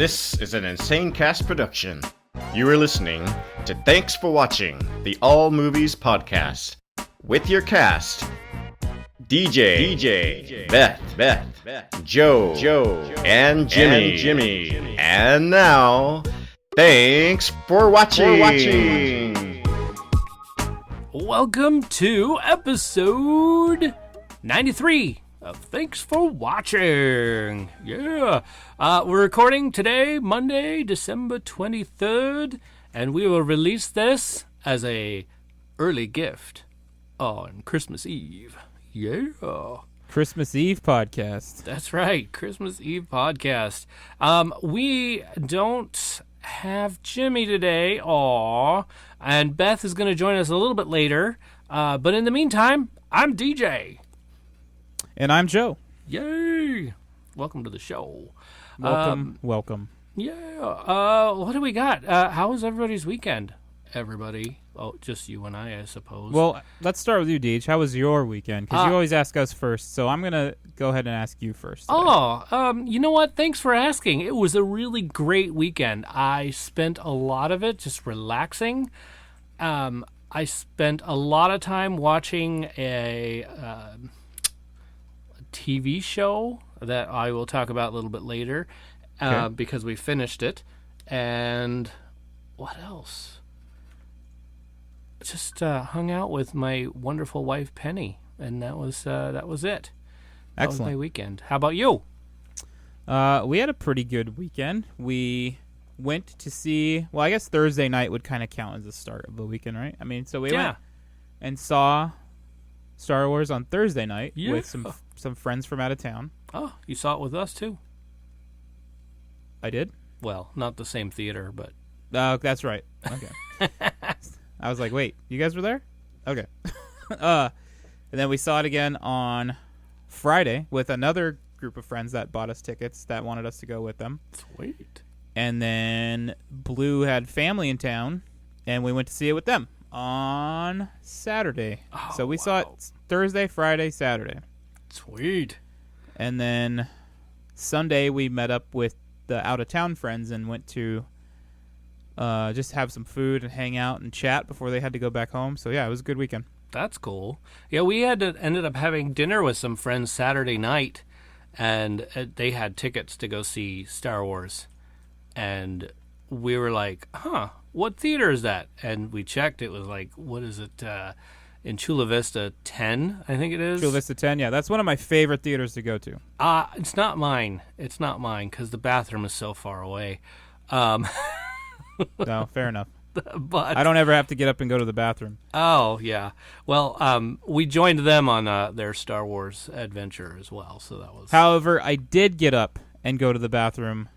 This is an Insane Cast production. You are listening to Thanks for Watching, the All Movies Podcast, with your cast, DJ, Beth, Joe, and Jimmy. And now, thanks for watching. Welcome to episode 93 of Thanks for Watching. Yeah. We're recording today, Monday, December 23rd, and we will release this as a early gift on Christmas Eve. Yeah. Christmas Eve podcast. That's right, Christmas Eve podcast. We don't have Jimmy today, and Beth is going to join us a little bit later. But in the meantime, I'm DJ. And I'm Joe. Yay! Welcome to the show. Welcome. Yeah. What do we got? How was everybody's weekend? Everybody? Oh, just you and I suppose. Well, let's start with you, Deej. How was your weekend? Because you always ask us first, so I'm going to go ahead and ask you first today. You know what? Thanks for asking. It was a really great weekend. I spent a lot of it just relaxing. I spent a lot of time watching a TV show that I will talk about a little bit later because we finished it. And what else? Just hung out with my wonderful wife Penny, and that was it. That Excellent. was my weekend. How about you? We had a pretty good weekend. We went to see, well, I guess Thursday night would kind of count as the start of the weekend, right? I mean, so we went and saw Star Wars on Thursday night with some friends from out of town. Oh, you saw it with us too? I did? Well, not the same theater, but... that's right. Okay. I was like, wait, you guys were there? Okay. And then we saw it again on Friday with another group of friends that bought us tickets that wanted us to go with them. Sweet. And then Blue had family in town, and we went to see it with them on Saturday. Oh, so we saw it Thursday, Friday, Saturday. Sweet. And then Sunday we met up with the out-of-town friends and went to just have some food and hang out and chat before they had to go back home. So, yeah, it was a good weekend. That's cool. Yeah, we ended up having dinner with some friends Saturday night, and they had tickets to go see Star Wars. And we were like, what theater is that? And we checked. It was like, what is it, in Chula Vista 10, I think it is? Chula Vista 10, yeah. That's one of my favorite theaters to go to. It's not mine. It's not mine because the bathroom is so far away. No, fair enough. But I don't ever have to get up and go to the bathroom. Oh, yeah. Well, we joined them on their Star Wars adventure as well, so that was... However, I did get up and go to the bathroom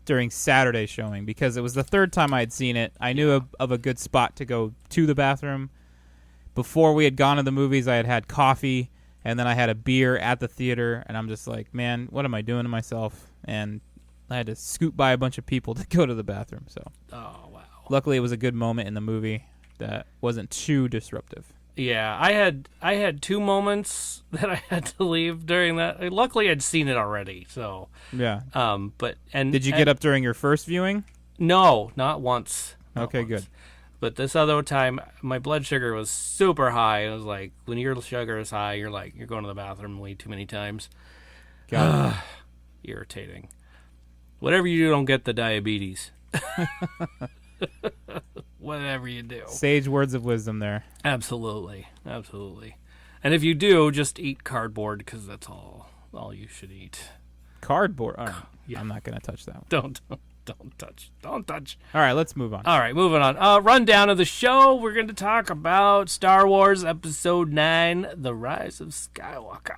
during Saturday's showing because it was the third time I had seen it. I knew of a good spot to go to the bathroom. Before we had gone to the movies, I had had coffee, and then I had a beer at the theater, and I'm just like, man, what am I doing to myself? And I had to scoot by a bunch of people to go to the bathroom. So, oh wow! Luckily, it was a good moment in the movie that wasn't too disruptive. Yeah, I had two moments that I had to leave during that. Luckily, I'd seen it already. So yeah. Did you get up during your first viewing? No, not once. Okay, good. But this other time, my blood sugar was super high. It was like when your sugar is high, you're going to the bathroom way too many times. Got it. Irritating. Whatever you do, don't get the diabetes. Whatever you do. Sage words of wisdom there. Absolutely. Absolutely. And if you do, just eat cardboard because that's all you should eat. Cardboard? Right. Yeah. I'm not going to touch that one. Don't touch. All right, let's move on. All right, moving on. Rundown of the show. We're going to talk about Star Wars Episode 9, The Rise of Skywalker.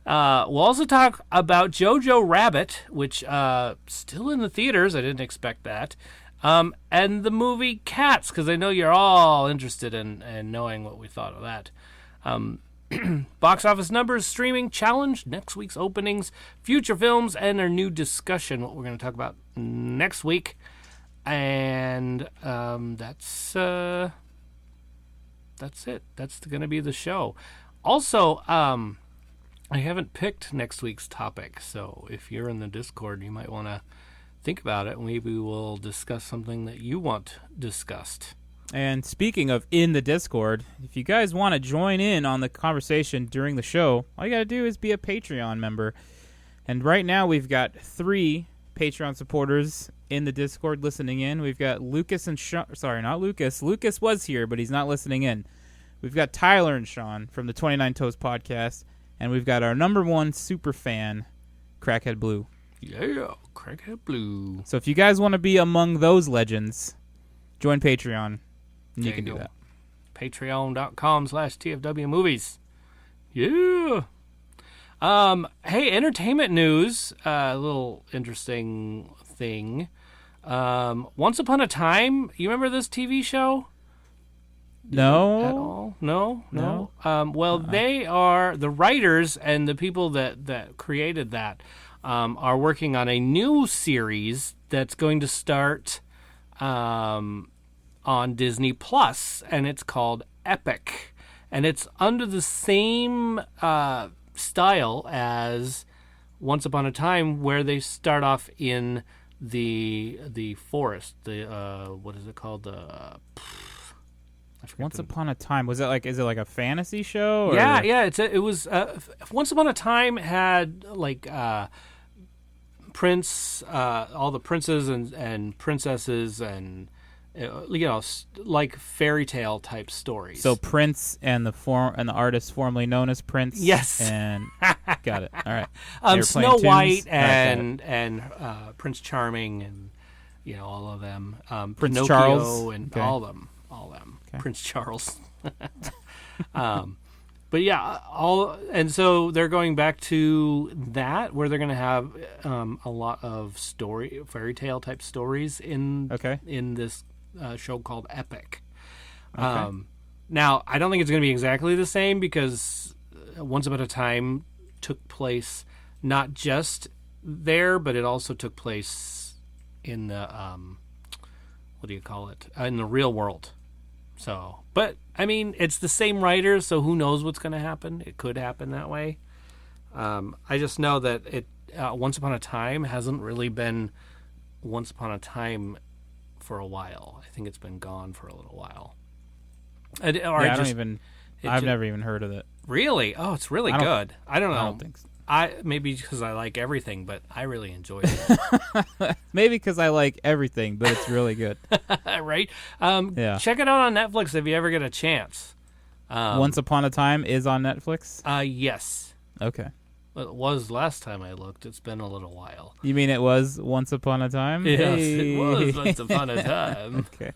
We'll also talk about Jojo Rabbit, which still in the theaters. I didn't expect that. And the movie Cats, because I know you're all interested in knowing what we thought of that. Box office numbers, streaming challenge, next week's openings, future films, and our new discussion, what we're going to talk about next week. And that's it. That's going to be the show. Also, I haven't picked next week's topic, so if you're in the Discord, you might want to think about it. Maybe we'll discuss something that you want discussed. And speaking of in the Discord, if you guys want to join in on the conversation during the show, all you got to do is be a Patreon member. And right now we've got 3 Patreon supporters in the Discord listening in. We've got Lucas and Sean. Sorry, not Lucas. Lucas was here, but he's not listening in. We've got Tyler and Sean from the 29 Toast podcast. And we've got our number 1 super fan, Crackhead Blue. Yeah, Crackhead Blue. So if you guys want to be among those legends, join Patreon. And you can do that. Patreon.com/tfwmovies. Yeah. Hey, entertainment news. A little interesting thing. Once Upon a Time. You remember this TV show? No. At all? No. Well, they are the writers and the people that created that are working on a new series that's going to start on Disney Plus, and it's called Epic, and it's under the same style as Once Upon a Time, where they start off in the forest. The what is it called? Once Upon a Time, is it like a fantasy show? Or? Yeah. It was Once Upon a Time had like all the princes and princesses and like fairy tale type stories. So Prince and the artist formerly known as Prince. Yes, and got it. All right. Snow White and Prince Charming and all of them. Prince Pinocchio Charles and okay. all them. Okay. Prince Charles. But yeah, and so they're going back to that, where they're going to have a lot of fairy tale type stories in this show called Epic. Okay. Now, I don't think it's going to be exactly the same, because Once Upon a Time took place not just there, but it also took place in the in the real world. So, but I mean, it's the same writers, so who knows what's going to happen? It could happen that way. I just know that Once Upon a Time hasn't really been Once Upon a Time for a while. I think it's been gone for a little while. I've never even heard of it. Really? Oh, it's really good. I don't know. I don't think so. Maybe because I like everything, but I really enjoyed it. Maybe because I like everything, but it's really good. Right? Yeah. Check it out on Netflix if you ever get a chance. Once Upon a Time is on Netflix? Yes. Okay. It was last time I looked. It's been a little while. You mean it was Once Upon a Time? Yes, Hey. it was Once Upon a Time. Okay.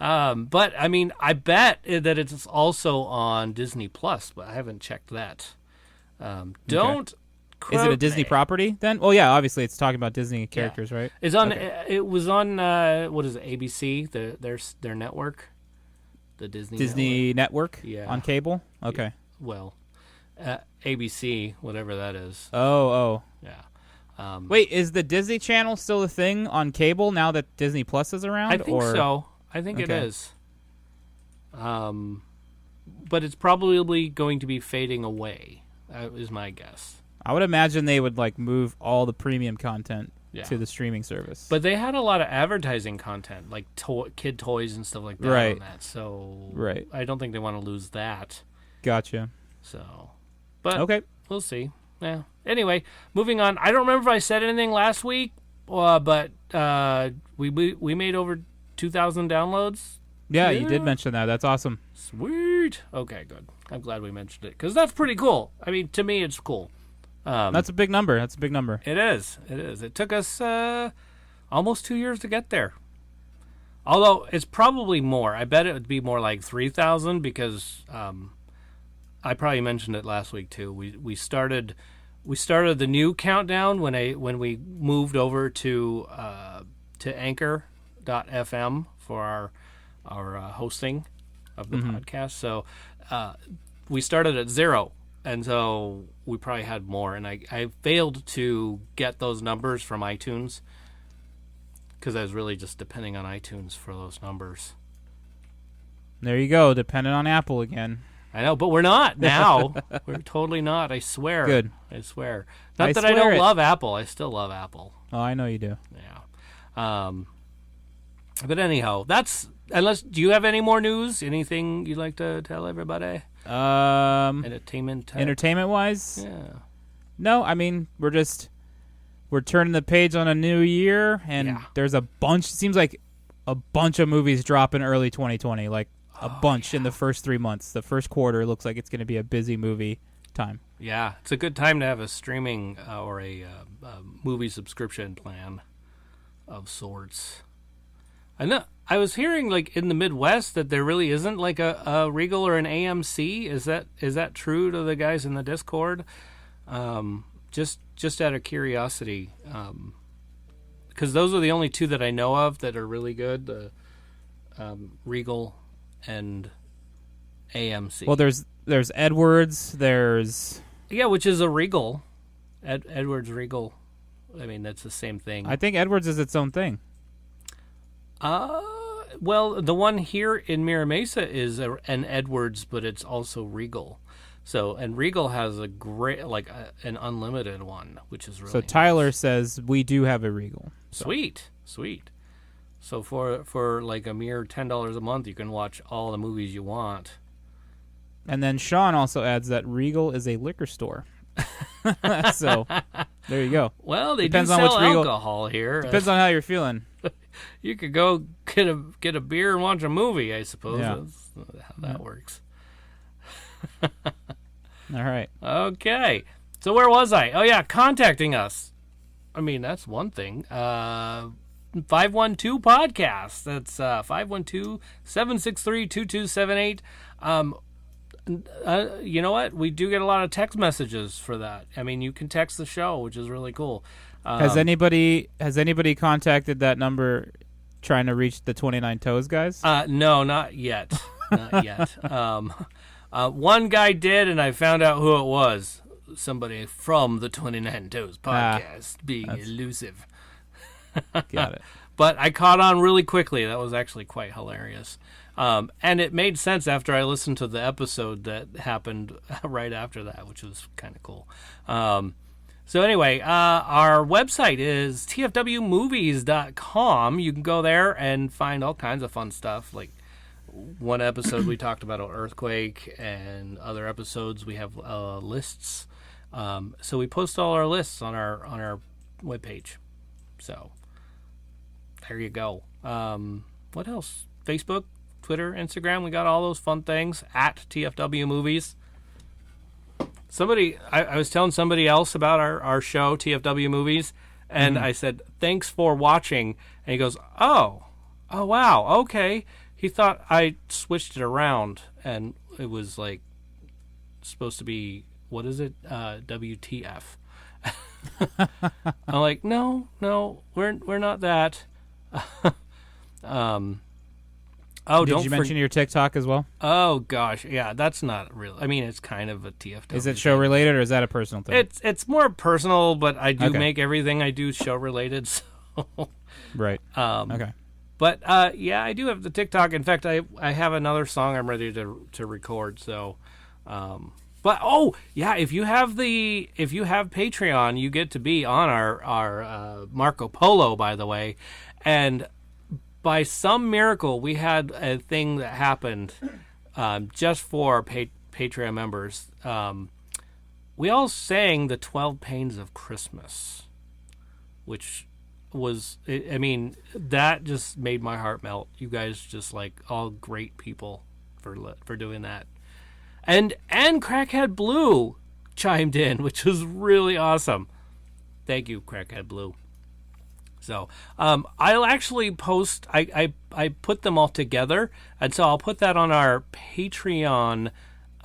But, I mean, I bet that it's also on Disney Plus, but I haven't checked that. Don't Is it a Disney property then? Well, yeah, obviously it's talking about Disney characters, right? It's on. Okay. It was on. What is it? ABC, their network, the Disney network. Yeah, on cable. Okay. Well, ABC, whatever that is. Oh. Yeah. Wait, is the Disney Channel still a thing on cable now that Disney Plus is around? I think so. I think it is. But it's probably going to be fading away. Is my guess. I would imagine they would move all the premium content to the streaming service. But they had a lot of advertising content, like kid toys and stuff like that on that. So I don't think they want to lose that. Gotcha. So, but okay, we'll see. Yeah. Anyway, moving on. I don't remember if I said anything last week, but we made over 2,000 downloads. Yeah, you did mention that. That's awesome. Sweet. Okay, good. I'm glad we mentioned it, because that's pretty cool. I mean, to me, it's cool. That's a big number. It is. It took us almost 2 years to get there. Although, it's probably more. I bet it would be more like 3,000, because I probably mentioned it last week, too. We started the new countdown when we moved over to Anchor.fm for our hosting of the podcast. So we started at 0, and so we probably had more. And I failed to get those numbers from iTunes, because I was really just depending on iTunes for those numbers. There you go, depending on Apple again. I know, but we're not now. We're totally not. I swear. Good. I swear. Not I that I swear don't it. love Apple. I still love Apple. Oh, I know you do. Yeah. But anyhow, do you have any more news? Anything you'd like to tell everybody? Entertainment wise? Yeah. No, I mean, we're turning the page on a new year, and there's seems like a bunch of movies drop in early 2020, like a bunch in the first 3 months. The first quarter looks like it's going to be a busy movie time. Yeah, it's a good time to have a streaming or a movie subscription plan of sorts. I know. I was hearing like in the Midwest that there really isn't like a Regal or an AMC. Is that true to the guys in the Discord? Just out of curiosity, because those are the only two that I know of that are really good. The Regal and AMC. Well, there's Edwards. Which is a Regal. Edwards Regal. I mean, that's the same thing. I think Edwards is its own thing. Well, the one here in Mira Mesa is an Edwards, but it's also Regal. So, and Regal has a great, an unlimited one, which is really so. Nice. Tyler says we do have a Regal. So. Sweet. So for like a mere $10 a month, you can watch all the movies you want. And then Sean also adds that Regal is a liquor store. So there you go. Well, they Depends do on sell which Regal, alcohol here. Depends on how you're feeling. You could go get a beer and watch a movie, I suppose. Yeah. That's how that works. All right. Okay. So where was I? Oh, yeah, contacting us. I mean, that's one thing. 512 podcast. That's 512-763-2278. You know what? We do get a lot of text messages for that. I mean, you can text the show, which is really cool. Has anybody contacted that number trying to reach the 29 Toes guys? No, not yet. Not yet. One guy did, and I found out who it was. Somebody from the 29 Toes podcast, being elusive. Got it. But I caught on really quickly. That was actually quite hilarious. And it made sense after I listened to the episode that happened right after that, which was kind of cool. So anyway, our website is tfwmovies.com. You can go there and find all kinds of fun stuff. Like one episode we talked about an earthquake, and other episodes we have lists. So we post all our lists on our webpage. So there you go. What else? Facebook, Twitter, Instagram. We got all those fun things at TFW Movies. I was telling somebody else about our show, TFW Movies, and I said, thanks for watching. And he goes, oh, wow, okay. He thought I switched it around, and it was like supposed to be, what is it? WTF. I'm like, no, we're not that. Did you mention your TikTok as well? Oh gosh, yeah, that's not real. I mean, it's kind of a TFW. Is it show related or is that a personal thing? It's more personal, but I do make everything I do show related. So right. Okay. But yeah, I do have the TikTok. In fact, I have another song I'm ready to record. So, but if you have Patreon, you get to be on our Marco Polo, by the way, and by some miracle, we had a thing that happened just for Patreon members. We all sang the 12 Pains of Christmas, which was, I mean, that just made my heart melt. You guys just like all great people for doing that. And Crackhead Blue chimed in, which was really awesome. Thank you, Crackhead Blue. So I'll actually post, I put them all together, and so I'll put that on our Patreon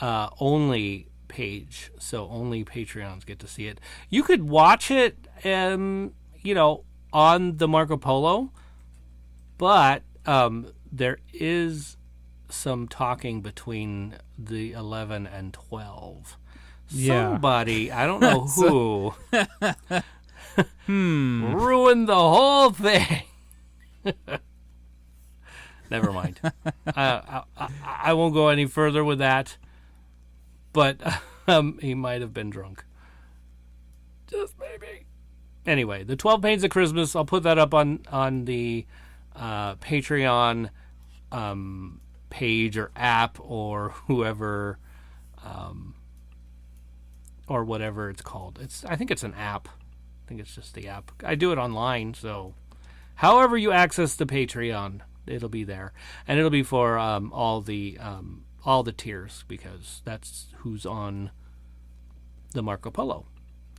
only page, so only Patreons get to see it. You could watch it, on the Marco Polo, but there is some talking between the 11 and 12. Yeah. Somebody, I don't know who... ruined the whole thing. Never mind. I won't go any further with that. but he might have been drunk. Just maybe. Anyway, the 12 Pains of Christmas, I'll put that up on the Patreon page or app or whoever, or whatever it's called. I think it's an app. I think it's just the app. I do it online, so however you access the Patreon, it'll be there, and it'll be for all the tiers, because that's who's on the Marco Polo.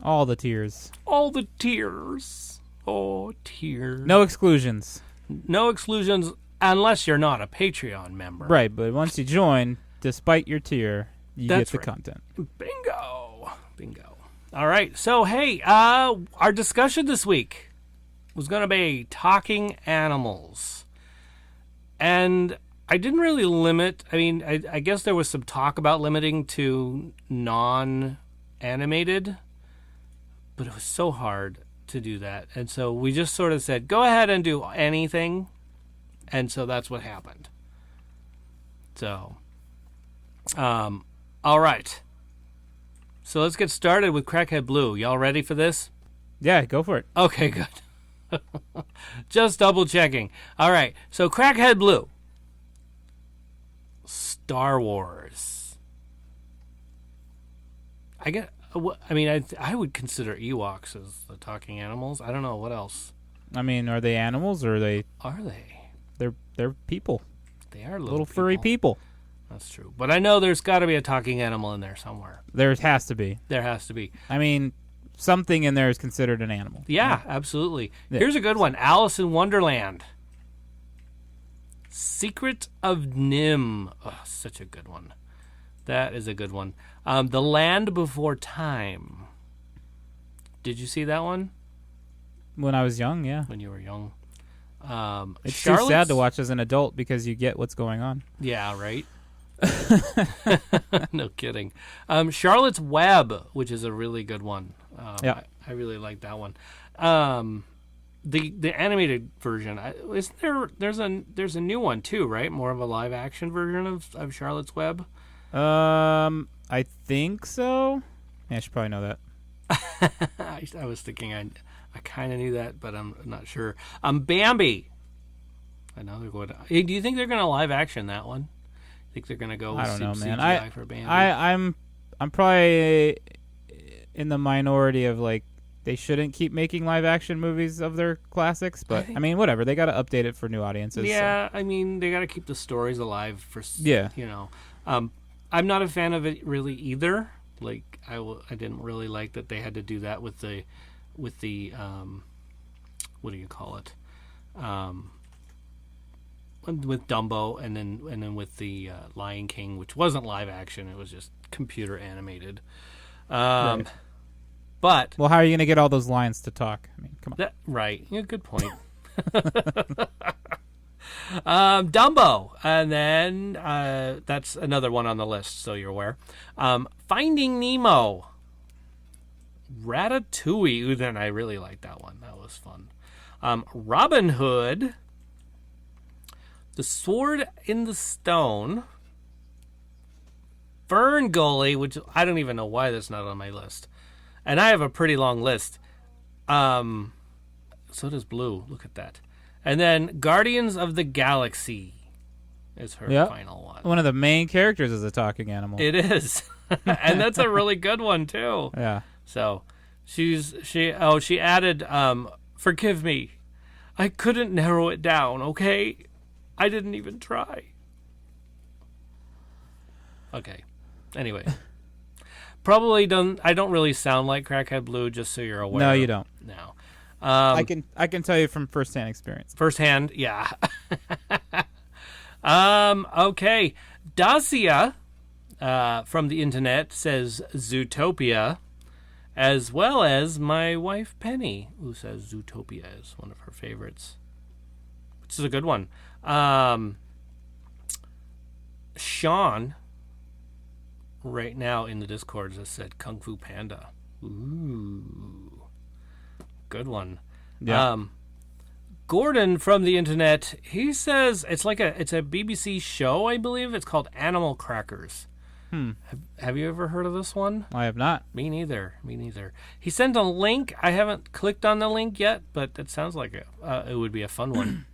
All the tiers. All the tiers. Oh, tiers. No exclusions. No exclusions unless you're not a Patreon member. Right, but once you join, despite your tier, you That's get the right. content. Bingo. All right. So, hey, our discussion this week was going to be talking animals. And I didn't really limit. I mean, I guess there was some talk about limiting to non-animated, but it was so hard to do that. And so we just sort of said, go ahead and do anything. And so that's what happened. So, all right. So let's get started with Crackhead Blue. Y'all ready for this? Yeah, go for it. Okay, good. Just double checking. All right. So Crackhead Blue. Star Wars. I would consider Ewoks as the talking animals. I don't know what else. I mean, are they animals or are they? Are they? They're people. They are Little furry people. That's true. But I know there's got to be a talking animal in there somewhere. There has to be. There has to be. I mean, something in there is considered an animal. Yeah, absolutely. Yeah. Here's a good one. Alice in Wonderland. Secret of Nim. Oh, such a good one. That is a good one. The Land Before Time. Did you see that one? When I was young, yeah. When you were young. It's too sad to watch as an adult because you get what's going on. Yeah, right? No kidding. Charlotte's Web, which is a really good one. Yeah. I really like that one. The animated version, there's a new one too, right? More of a live action version of Charlotte's Web. I think so. Yeah, I should probably know that. I was thinking I kind of knew that, but I'm not sure. Bambi. I know they're going to. Hey, do you think they're going to live action that one? Think they're going to go with I don't know, man. CGI for Bambi? I'm probably in the minority of like they shouldn't keep making live action movies of their classics, but I mean, whatever. They got to update it for new audiences. Yeah, so. I mean, they got to keep the stories alive for. Yeah. You know, I'm not a fan of it really either. Like I didn't really like that they had to do that with the what do you call it? With Dumbo and then with the Lion King, which wasn't live action, it was just computer animated. Right. But well, how are you going to get all those lines to talk? I mean, come on. Right. Yeah, good point. Dumbo, and then that's another one on the list, so you're aware. Finding Nemo, Ratatouille. Ooh, then I really like that one. That was fun. Robin Hood, The Sword in the Stone, Fern Gully, which I don't even know why that's not on my list, and I have a pretty long list. So does Blue. Look at that. And then Guardians of the Galaxy is her final one. One of the main characters is a talking animal. It is. And that's a really good one too. Yeah. So she added forgive me. I couldn't narrow it down, okay? I didn't even try. Okay. Anyway. I don't really sound like Crackhead Blue, just so you're aware. No, you don't. No. I can tell you from firsthand experience. Firsthand, yeah. Okay. Dacia from the internet says Zootopia, as well as my wife Penny, who says Zootopia is one of her favorites, which is a good one. Sean, right now in the Discord, just said Kung Fu Panda. Ooh. Good one. Yeah. Gordon from the internet, he says it's a BBC show, I believe. It's called Animal Crackers. Have you ever heard of this one? I have not. Me neither. He sent a link. I haven't clicked on the link yet, but it sounds like it would be a fun one.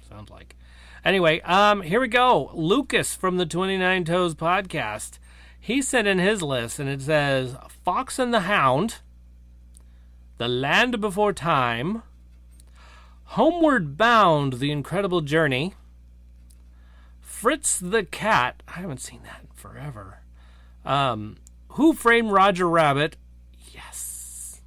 Sounds like. Anyway, here we go. Lucas from the 29 Toes podcast. He sent in his list, and it says Fox and the Hound, The Land Before Time, Homeward Bound, The Incredible Journey, Fritz the Cat. I haven't seen that in forever. Who Framed Roger Rabbit? Yes.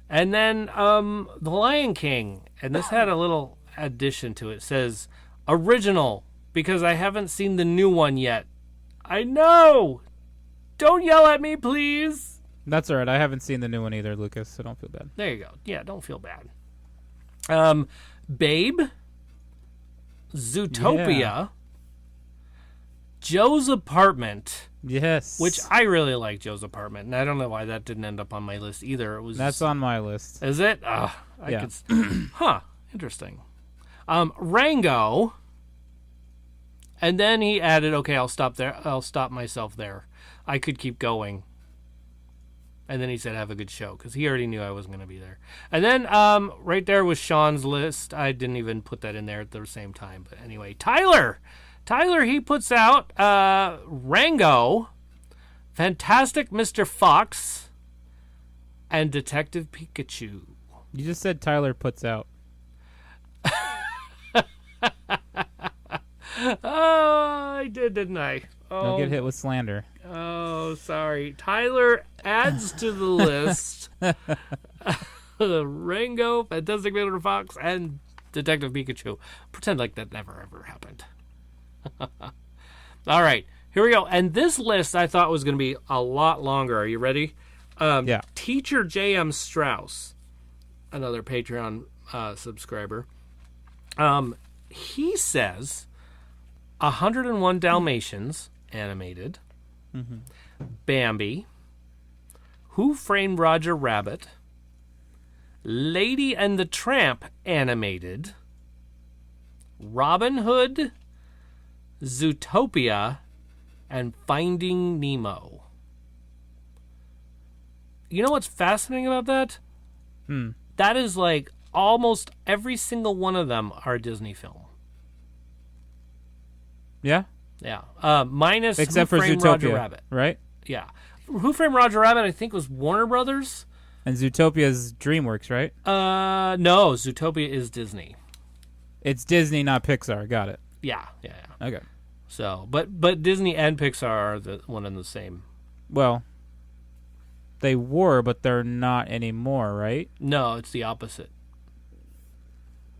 And then The Lion King. And this had a little addition to it. It says original, because I haven't seen the new one yet. I know! Don't yell at me, please! That's all right. I haven't seen the new one either, Lucas, so don't feel bad. There you go. Yeah, don't feel bad. Babe, Zootopia, Yeah. Joe's Apartment, Yes. which I really like Joe's Apartment, and I don't know why that didn't end up on my list either. It was. That's on my list. Is it? Yeah. Interesting. Rango, and then he added, okay, I'll stop there. I'll stop myself there. I could keep going. And then he said, have a good show, because he already knew I wasn't going to be there. And then right there was Sean's list. I didn't even put that in there at the same time. But anyway, Tyler, he puts out Rango, Fantastic Mr. Fox, and Detective Pikachu. You just said Tyler puts out. Oh, I did, didn't I? Oh. Don't get hit with slander. Oh, sorry. Tyler adds to the list Rango, Fantastic Mr. Fox, and Detective Pikachu. Pretend like that never ever happened. All right, here we go. And this list I thought was going to be a lot longer. Are you ready? Yeah. Teacher J.M. Strauss, another Patreon subscriber, he says 101 Dalmatians animated, Bambi, Who Framed Roger Rabbit, Lady and the Tramp animated, Robin Hood, Zootopia, and Finding Nemo. You know what's fascinating about that? That is like almost every single one of them are a Disney film. Yeah? Yeah. Minus Except Who for Framed Zootopia, Roger Rabbit. right? Yeah. Who Framed Roger Rabbit, I think, was Warner Brothers. And Zootopia's DreamWorks, right? No, Zootopia is Disney. It's Disney, not Pixar. Got it. Yeah. Okay. So, but Disney and Pixar are the one and the same. Well, they were, but they're not anymore, right? No, it's the opposite.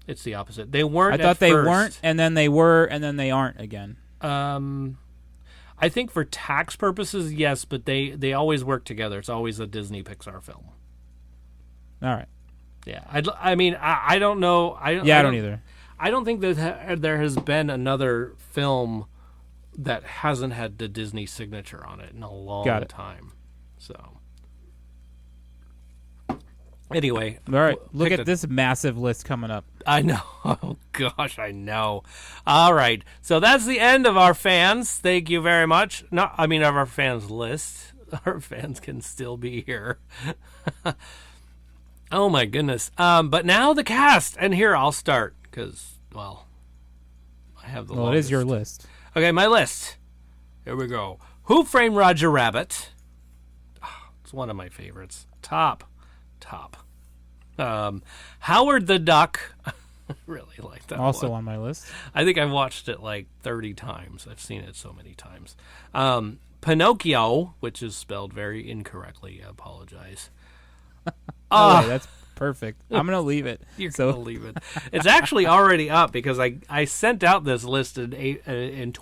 They weren't. I thought they first. weren't, and then they were, and then they aren't again. I think for tax purposes, yes, but they always work together. It's always a Disney Pixar film. All right. Yeah, I mean, I don't know. I don't either. I don't think that there has been another film that hasn't had the Disney signature on it in a long time. So, anyway. All right. Look at this massive list coming up. I know. Oh, gosh, I know. All right. So that's the end of our fans. Thank you very much. Of our fans list. Our fans can still be here. Oh, my goodness. But now the cast. And here, I'll start because, well, I have the longest. It is your list. Okay, my list. Here we go. Who Framed Roger Rabbit? Oh, it's one of my favorites. Top. Howard the Duck. I really like that Also one. on my list. I think I've watched it like 30 times. I've seen it so many times. Pinocchio, which is spelled very incorrectly. I apologize. That's perfect. I'm going to leave it. You're going to leave it. It's actually already up because I sent out this list in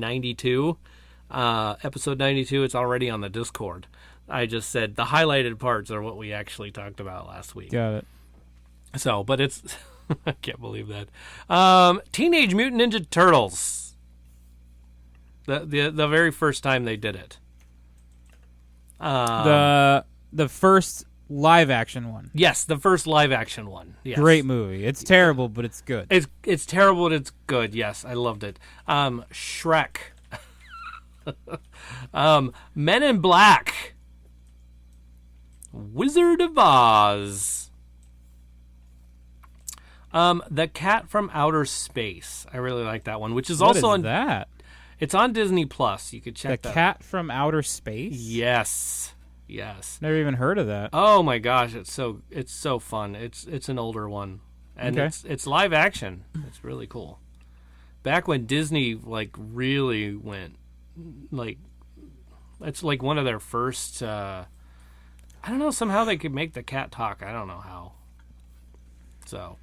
92. Episode 92. It's already on the Discord. I just said the highlighted parts are what we actually talked about last week. Got it. So, but it's... I can't believe that. Teenage Mutant Ninja Turtles. The very first time they did it. The first live action one. Yes, the first live action one. Yes. Great movie. It's terrible, but it's good. It's terrible, but it's good. Yes, I loved it. Shrek. Men in Black. Wizard of Oz. The Cat from Outer Space. I really like that one, which is also on that. It's on Disney Plus. You could check that. The Cat from Outer Space? Yes. Never even heard of that. Oh my gosh, it's so fun. It's an older one. And it's live action. It's really cool. Back when Disney really went it's like one of their first I don't know, somehow they could make the cat talk. I don't know how. So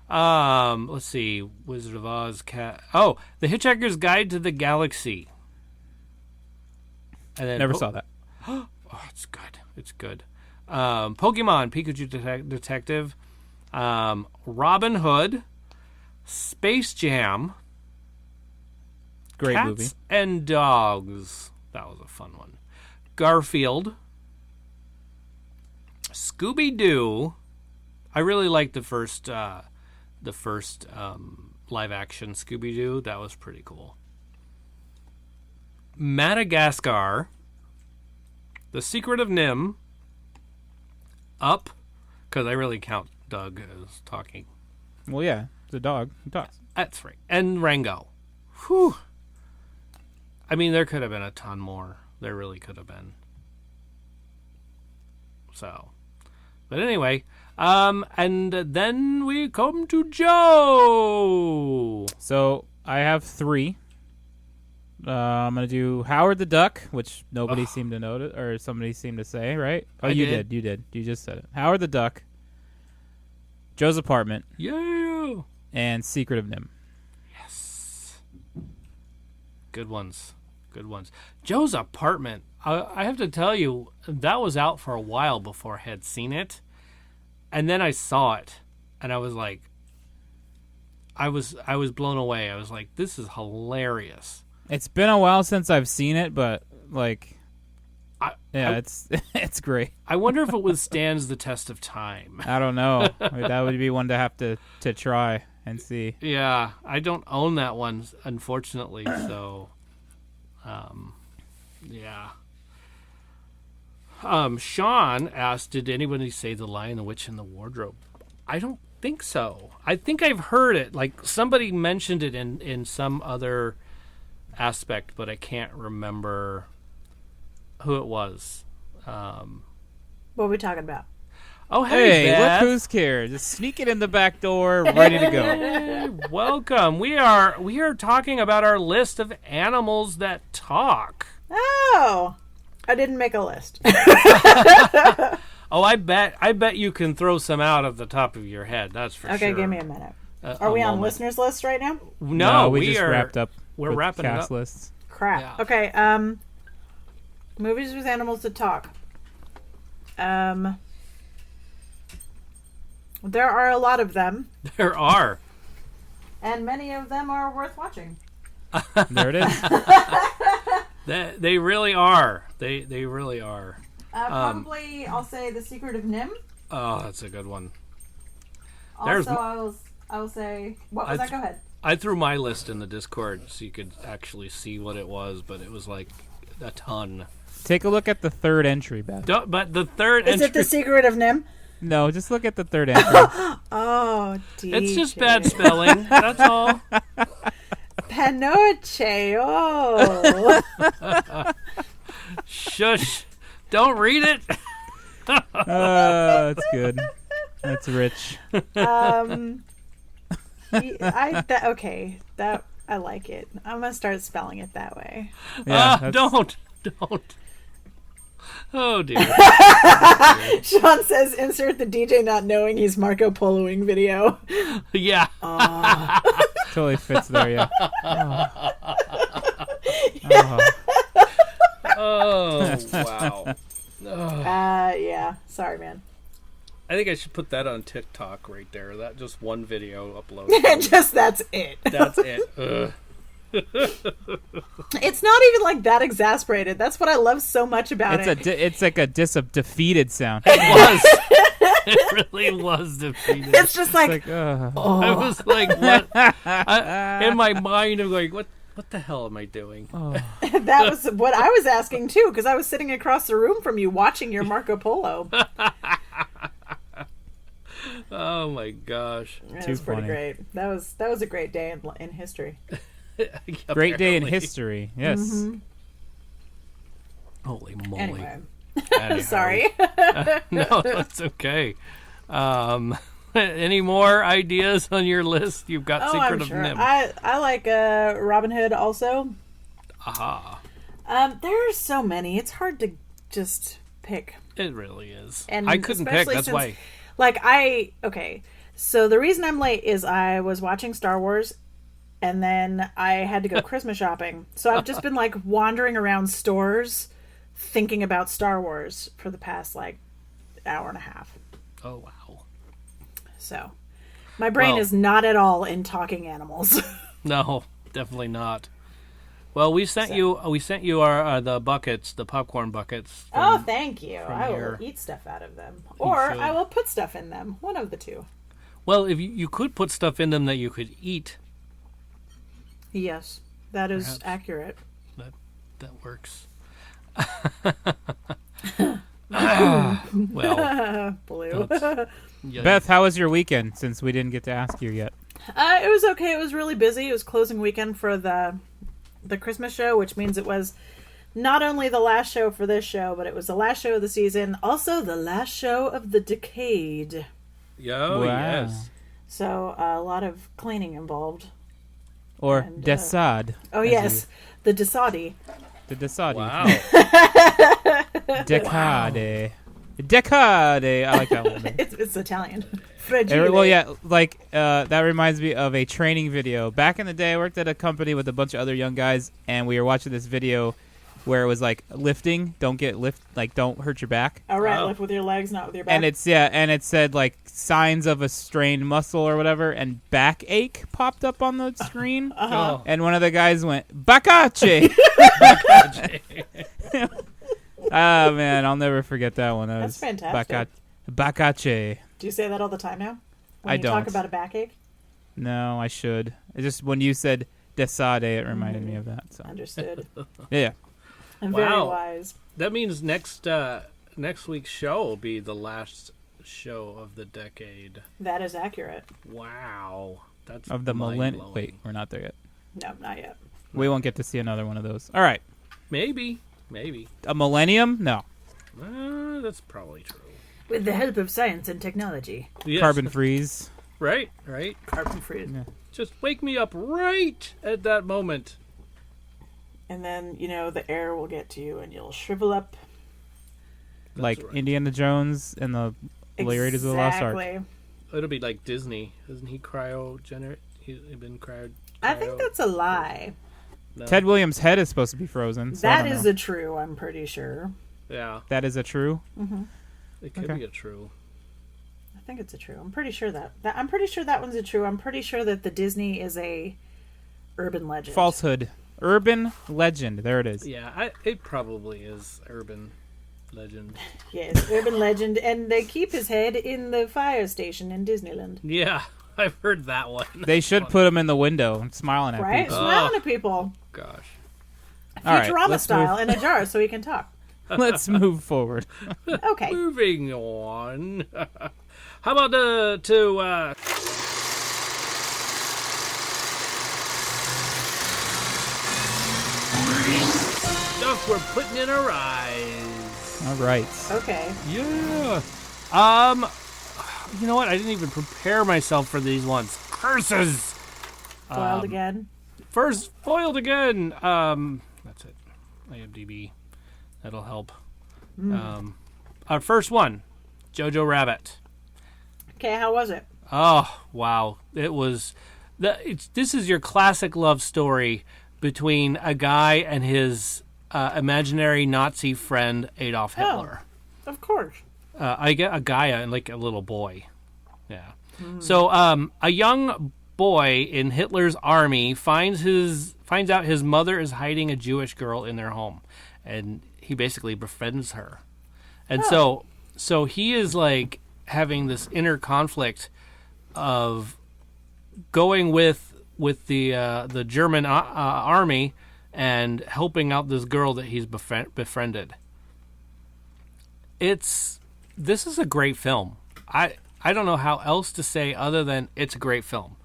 let's see. Wizard of Oz, cat. Oh, The Hitchhiker's Guide to the Galaxy. And then Never saw that. Oh, it's good. It's good. Pokemon, Pikachu Detective. Robin Hood. Space Jam. Great Cats movie. and Dogs. That was a fun one. Garfield. Scooby-Doo. I really liked the first live action Scooby-Doo. That was pretty cool. Madagascar. The Secret of Nim. Up, because I really count Doug as talking. Well, yeah, it's a dog. He talks. That's right. And Rango. Whew. I mean, there could have been a ton more. There really could have been. So, but anyway, and then we come to Joe. So I have 3. I'm gonna do Howard the Duck, which nobody seemed to notice, or somebody seemed to say, right? Oh, you did. You just said it. Howard the Duck, Joe's Apartment, Yeah. and Secret of Nim. Yes. Good ones. Joe's Apartment. I have to tell you, that was out for a while before I had seen it. And then I saw it, and I was like, I was blown away. I was like, this is hilarious. It's been a while since I've seen it, but it's great. I wonder if it withstands the test of time. I don't know. That would be one to have to try and see. Yeah, I don't own that one, unfortunately. So, yeah. Sean asked, did anybody say The Lion, the Witch, and the Wardrobe? I don't think so. I think I've heard it. Like, somebody mentioned it in some other aspect, but I can't remember who it was. What are we talking about? Oh, hey, Beth. Look who's here. Just sneaking in the back door, ready to go. Hey, welcome. We are talking about our list of animals that talk. Oh, I didn't make a list. Oh, I bet you can throw some out of the top of your head. That's for sure. Okay, give me a minute. Are we on listeners' list right now? No, we just wrapped up. We're wrapping cast it up. lists. Crap. Yeah. Okay. Movies with animals that talk. There are a lot of them, There are. and many of them are worth watching. There it is. They really are. They really are. Probably, I'll say The Secret of Nim. Oh, that's a good one. Also, I will say, what was that? Go ahead. I threw my list in the Discord so you could actually see what it was, but it was like a ton. Take a look at the third entry, Beth. But the third Is entry... it The Secret of Nim? No, just look at the third entry. Oh, DJ. It's just bad spelling. That's all. Pinocchio. Shush. Don't read it. That's good. That's rich. I like it. I'm gonna start spelling it that way. Yeah, don't. Oh dear. Sean says, "Insert the DJ not knowing he's Marco Poloing video." Yeah. Totally fits there, yeah. Oh wow. Yeah. Sorry, man. I think I should put that on TikTok right there. That just one video upload. Just that's it. That's it. Ugh. It's not even like that exasperated. That's what I love so much about it. It's like a defeated sound. It was. It really was defeated. It's just like, It's like, I was like, what? In my mind, I'm like, what What the hell am I doing? Oh. That was what I was asking too, because I was sitting across the room from you watching your Marco Polo. Oh my gosh. That Too was pretty funny. great. That was a great day in history. Great day in Apparently. history. Yes. Mm-hmm. Holy moly. Anyway, Anyhow. sorry. No, that's okay. Any more ideas on your list? You've got Oh, Secret I'm of sure. Nim. I like Robin Hood also. Aha. There's so many. It's hard to just pick. It really is. And I couldn't pick. especially That's since, why. Like, okay. So the reason I'm late is I was watching Star Wars, and then I had to go Christmas shopping. So I've just been, like, wandering around stores thinking about Star Wars for the past, like, hour and a half. Oh, wow. So my brain Well- is not at all in talking animals. No, definitely not. Well, we sent you our the buckets, the popcorn buckets. Oh, from- thank you. I here. will eat stuff out of them. Or should. I will put stuff in them. One of the two. Well, if you could put stuff in them that you could eat, Yes, that is Perhaps. accurate. that works. Well, Blue. yeah, Beth, how was your weekend? Since we didn't get to ask you yet. It was okay. It was really busy. It was closing weekend for the Christmas show, which means it was not only the last show for this show, but it was the last show of the season, also the last show of the decade. oh, Wow. yes. So a lot of cleaning involved. Or And, Desad. Oh as yes, the Desadi. The Desadi. Wow. Decade. Decade. I like that one. It's Italian. Well, yeah, like that reminds me of a training video. Back in the day, I worked at a company with a bunch of other young guys, and we were watching this video where it was like lifting. Don't hurt your back. All right, Wow. lift with your legs, not with your back. And it said like signs of a strained muscle or whatever, and backache popped up on the screen. Oh. And one of the guys went, Bacace! Oh, man, I'll never forget that one. That That's was fantastic. Bacace. Do you say that all the time now? When I you talk don't. about a backache? No, I should. It just when you said Desade, it reminded me of that. So Understood. yeah. I'm very Wow. wise. That means next week's show will be the last show of the decade. That is accurate. Wow. That's Of the millennium. mind-blowing. Wait, we're not there yet. No, not yet. We won't get to see another one of those. All right. Maybe. A millennium? No. That's probably true. With the help of science and technology. Yes. Carbon freeze. Right. Carbon free. Yeah. Just wake me up right at that moment. And then, the air will get to you and you'll shrivel up. Like right. Indiana Jones and the Raiders of the Lost Ark. Exactly. It'll be like Disney. Isn't he cryogenerate? He's been cryo. I think that's a lie. No. Ted Williams' head is supposed to be frozen. So I That don't is know. a true, I'm pretty sure. Yeah, That is a true? it could Okay. be a true. I think it's a true. I'm pretty sure that I'm pretty sure that one's a true. I'm pretty sure that the Disney is a urban legend. Falsehood. Urban legend. There it is. Yeah, it probably is urban legend. Yes, urban legend, and they keep his head in the fire station in Disneyland. Yeah, I've heard that one. They should put him in the window and smiling at Right? people. Smiling at people. Gosh. All right, Futurama let's style in a jar so he can talk. Let's move forward. Okay. Moving on. How about to stuff we're putting in our eyes. All right. Okay. Yeah. You know what? I didn't even prepare myself for these ones. Curses. Foiled again. First foiled again. That's it. IMDb. That'll help. Our first one, Jojo Rabbit. Okay, how was it? Oh wow! It was. This is your classic love story between a guy and his imaginary Nazi friend Adolf Hitler. Of course. I get a guy and like a little boy. Yeah. So a young boy in Hitler's army finds out his mother is hiding a Jewish girl in their home, and he basically befriends her. And so he is like having this inner conflict of going with with the German army and helping out this girl that he's befriended. This is a great film. I don't know how else to say other than it's a great film.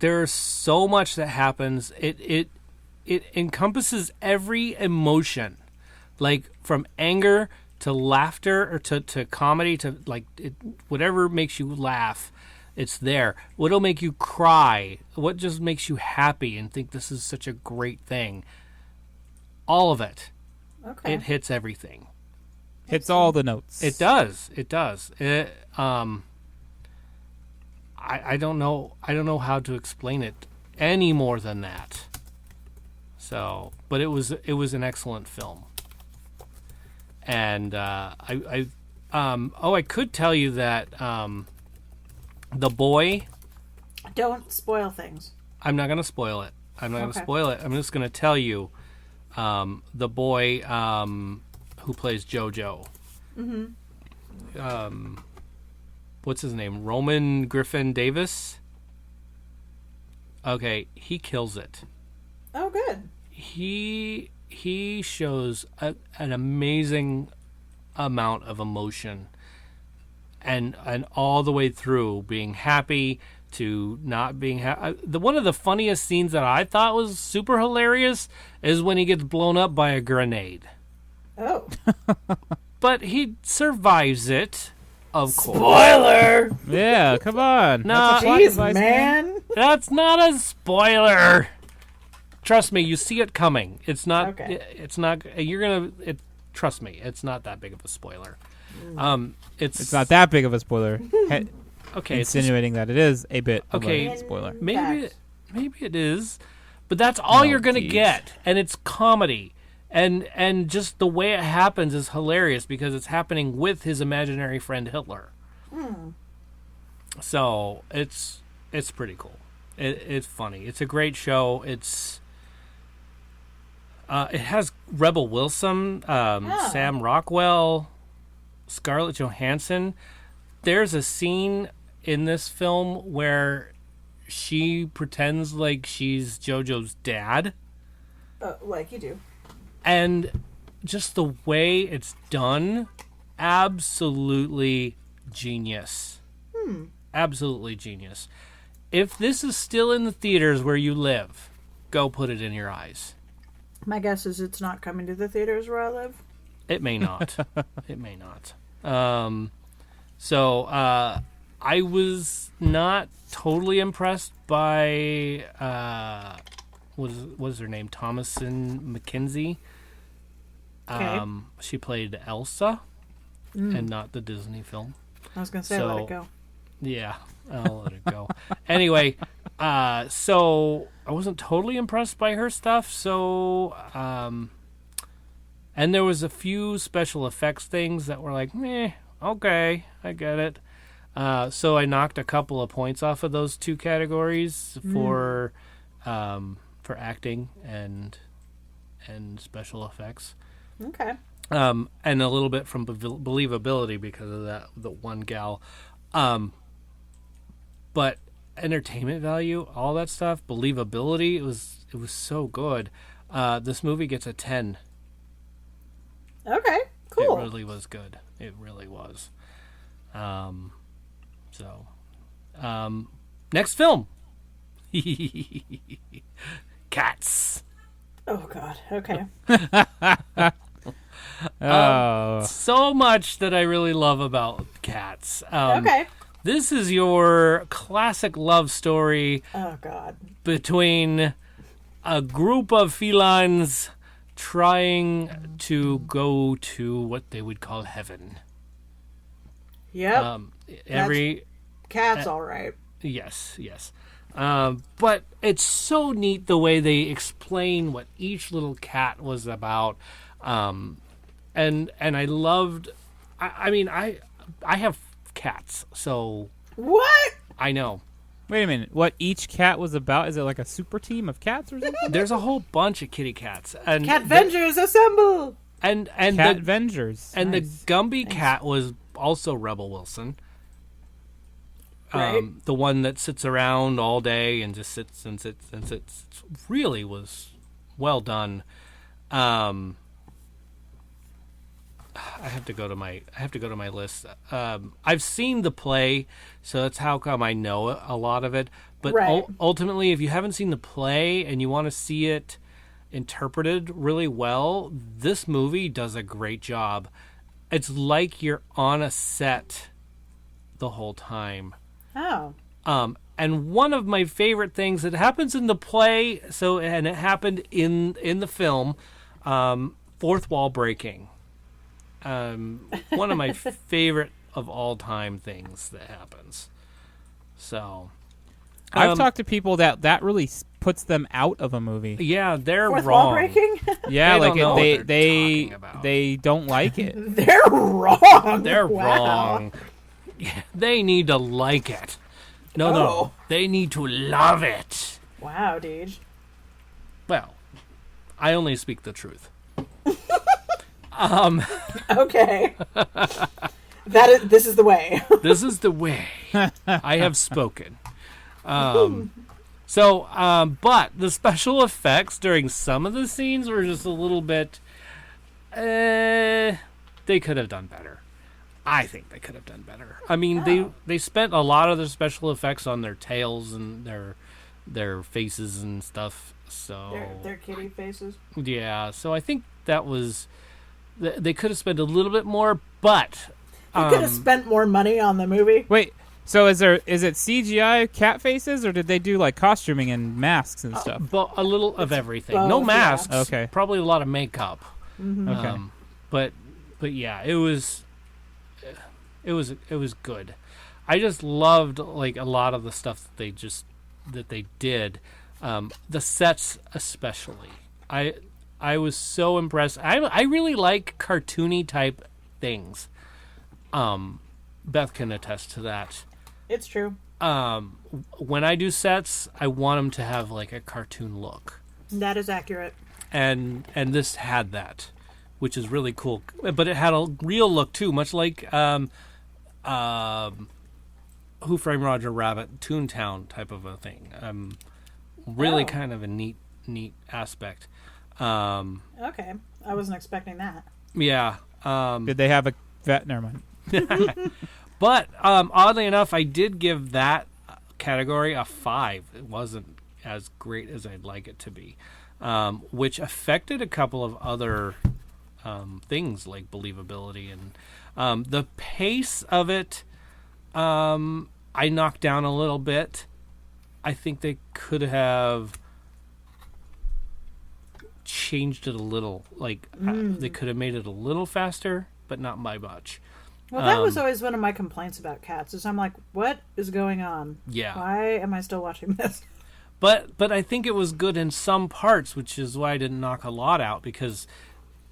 There's so much that happens. It encompasses every emotion, like from anger to laughter or to comedy to whatever makes you laugh. It's there. What'll make you cry? What just makes you happy and think this is such a great thing? All of it. Okay. It hits everything. Hits all the notes. It does. I don't know how to explain it any more than that. So, but it was an excellent film. And I could tell you that the boy. Don't spoil things. I'm not going to spoil it. I'm just going to tell you the boy who plays Jojo. Mm-hmm. What's his name? Roman Griffin Davis. Okay, he kills it. Oh, good. He shows an amazing amount of emotion, and all the way through being happy to not being happy. One of the funniest scenes that I thought was super hilarious is when he gets blown up by a grenade. Oh. But he survives it, of course. Spoiler! Yeah, come on. No, That's a plot Jeez, device, man. That's not a spoiler. Trust me, you see it coming. It's not. Okay. It's not. You're gonna. Trust me, it's not that big of a spoiler. It's not that big of a spoiler. Okay, Insinuating that it is a bit of Okay. a spoiler. Maybe it is, but that's all you're gonna geez. get, and it's comedy, and just the way it happens is hilarious because it's happening with his imaginary friend Hitler. So it's pretty cool. It's funny. It's a great show. It has Rebel Wilson, Sam Rockwell, Scarlett Johansson. There's a scene in this film where she pretends like she's Jojo's dad. Like you do. And just the way it's done, absolutely genius. Absolutely genius. If this is still in the theaters where you live, go put it in your eyes. My guess is it's not coming to the theaters where I live. It may not. It may not. So I was not totally impressed by what is her name? Thomasin McKenzie. Okay. She played Elsa, and not the Disney film. I was going to say, let it go. Yeah, I'll let it go. Anyway, so I wasn't totally impressed by her stuff. So, and there was a few special effects things that were like, meh, okay, I get it. So I knocked a couple of points off of those two categories for acting and special effects. Okay. And a little bit from believability because of the one gal. But entertainment value, all that stuff, believability, it was so good. This movie gets a 10. Okay, cool. It really was good. It really was. Next film. Cats. Oh, God. Okay. So much that I really love about Cats. Okay. This is your classic love story Oh, God. between a group of felines trying to go to what they would call heaven. Yep. Cat's all right. Yes. But it's so neat the way they explain what each little cat was about. And I loved. I have cats, so What? I know. Wait a minute. What each cat was about? Is it like a super team of cats or something? There's a whole bunch of kitty cats, and Catvengers assemble! and Cat the Vengers. and Nice. the Gumby cat was also Rebel Wilson. Right. The one that sits around all day and just sits and sits and sits really was well done. I have to go to my list. I've seen the play, so that's how come I know a lot of it. But Right. Ultimately, if you haven't seen the play and you want to see it interpreted really well, this movie does a great job. It's like you're on a set the whole time. Oh. And one of my favorite things that happens in the play, and it happened in the film, fourth wall breaking. One of my favorite of all time things that happens. So, I've talked to people that really puts them out of a movie. yeah, they're Fourth wrong. wall breaking? Yeah, They like don't know what they're they talking about. they don't like it. They're wrong. They're Wow. wrong. Yeah, they need to like it. No, Oh. they need to love it. Wow, Deej. Well, I only speak the truth. Okay. This is the way. This is the way. I have spoken. But the special effects during some of the scenes were just a little bit. They could have done better. I think they could have done better. I mean, they spent a lot of their special effects on their tails and their faces and stuff. So Their kitty faces. yeah, so I think that was. They could have spent a little bit more, but You could have spent more money on the movie. Wait, so is it CGI cat faces, or did they do like costuming and masks and stuff? a little of everything. both, No yeah. masks. Okay. Probably a lot of makeup. Okay. But yeah, it was good. I just loved like a lot of the stuff that they did. The sets especially. I was so impressed. I really like cartoony type things. Beth can attest to that. It's true. When I do sets, I want them to have like a cartoon look. That is accurate. And this had that, which is really cool. But it had a real look too, much like Who Framed Roger Rabbit, Toontown type of a thing. Really kind of a neat aspect. Okay. I wasn't expecting that. Yeah. Did they have a vet? Never mind. But oddly enough, I did give that category a 5. It wasn't as great as I'd like it to be, which affected a couple of other things like believability and the pace of it. I knocked down a little bit. I think they could have changed it a little. Like they could have made it a little faster, but not by much. Well, that was always one of my complaints about Cats. Is I'm like, what is going on? Yeah. Why am I still watching this? But I think it was good in some parts, which is why I didn't knock a lot out, because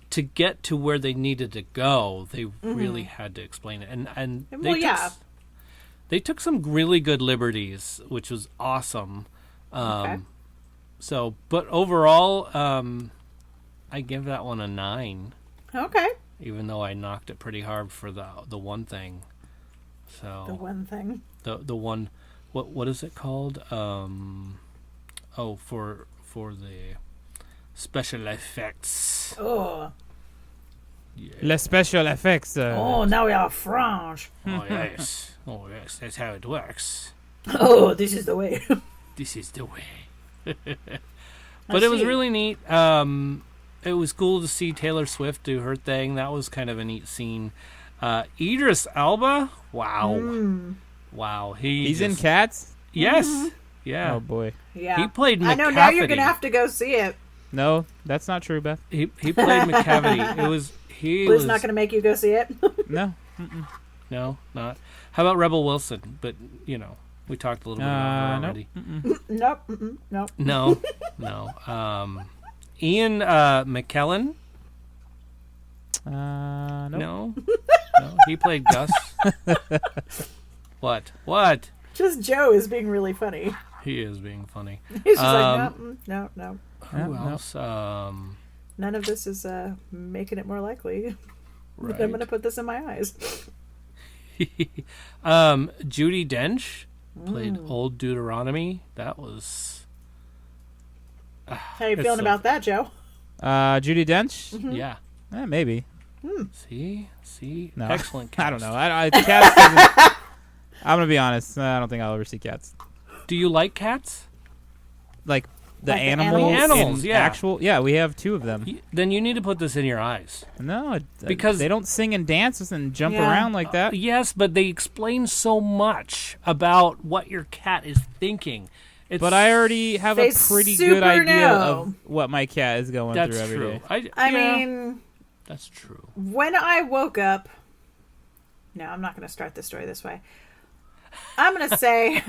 to get to where they needed to go, they really had to explain it. And they Well, yeah. they took some really good liberties, which was awesome. Okay. So, but overall, I give that one a 9, Okay. even though I knocked it pretty hard for the one thing. So The one thing. the one, what is it called? For the special effects. Oh. Les special effects. Oh, now we are French. Oh yes, that's how it works. Oh, this is the way. This is the way. But it was see. really neat. It was cool to see Taylor Swift do her thing. That was kind of a neat scene. Idris Elba, wow, He's in Cats. Yes, yeah. Oh boy. Yeah. He played I know, now you're going to McCafferty. have to go see it. No, that's not true, Beth. He played McCavity. He Liz was not going to make you go see it. No. no, not. How about Rebel Wilson? But we talked a little bit about her Nope. already. Nope. Nope. No. Ian McKellen. Nope. No, he played Gus. What? Just Joe is being really funny. He is being funny. He's just like, no. Who no. else? None of this is making it more likely. Right. I'm going to put this in my eyes. Judi Dench played Old Deuteronomy. That was... How you feeling about that, Joe? Judi Dench? Yeah. Maybe. See? No. Excellent cast. I don't know. Cats doesn't... I'm going to be honest. I don't think I'll ever see Cats. Do you like cats? Like the Like the animals? animals, in yeah. Actual, yeah, we have 2 of them. Then you need to put this in your eyes. No, Because- they don't sing and dance and jump Yeah. around like that. Yes, but they explain so much about what your cat is thinking. It's, But I already have They a pretty super good idea know. of what my cat is going That's through every true. day. I Yeah, mean, that's true. when I woke up... No, I'm not going to start the story this way. I'm going to say...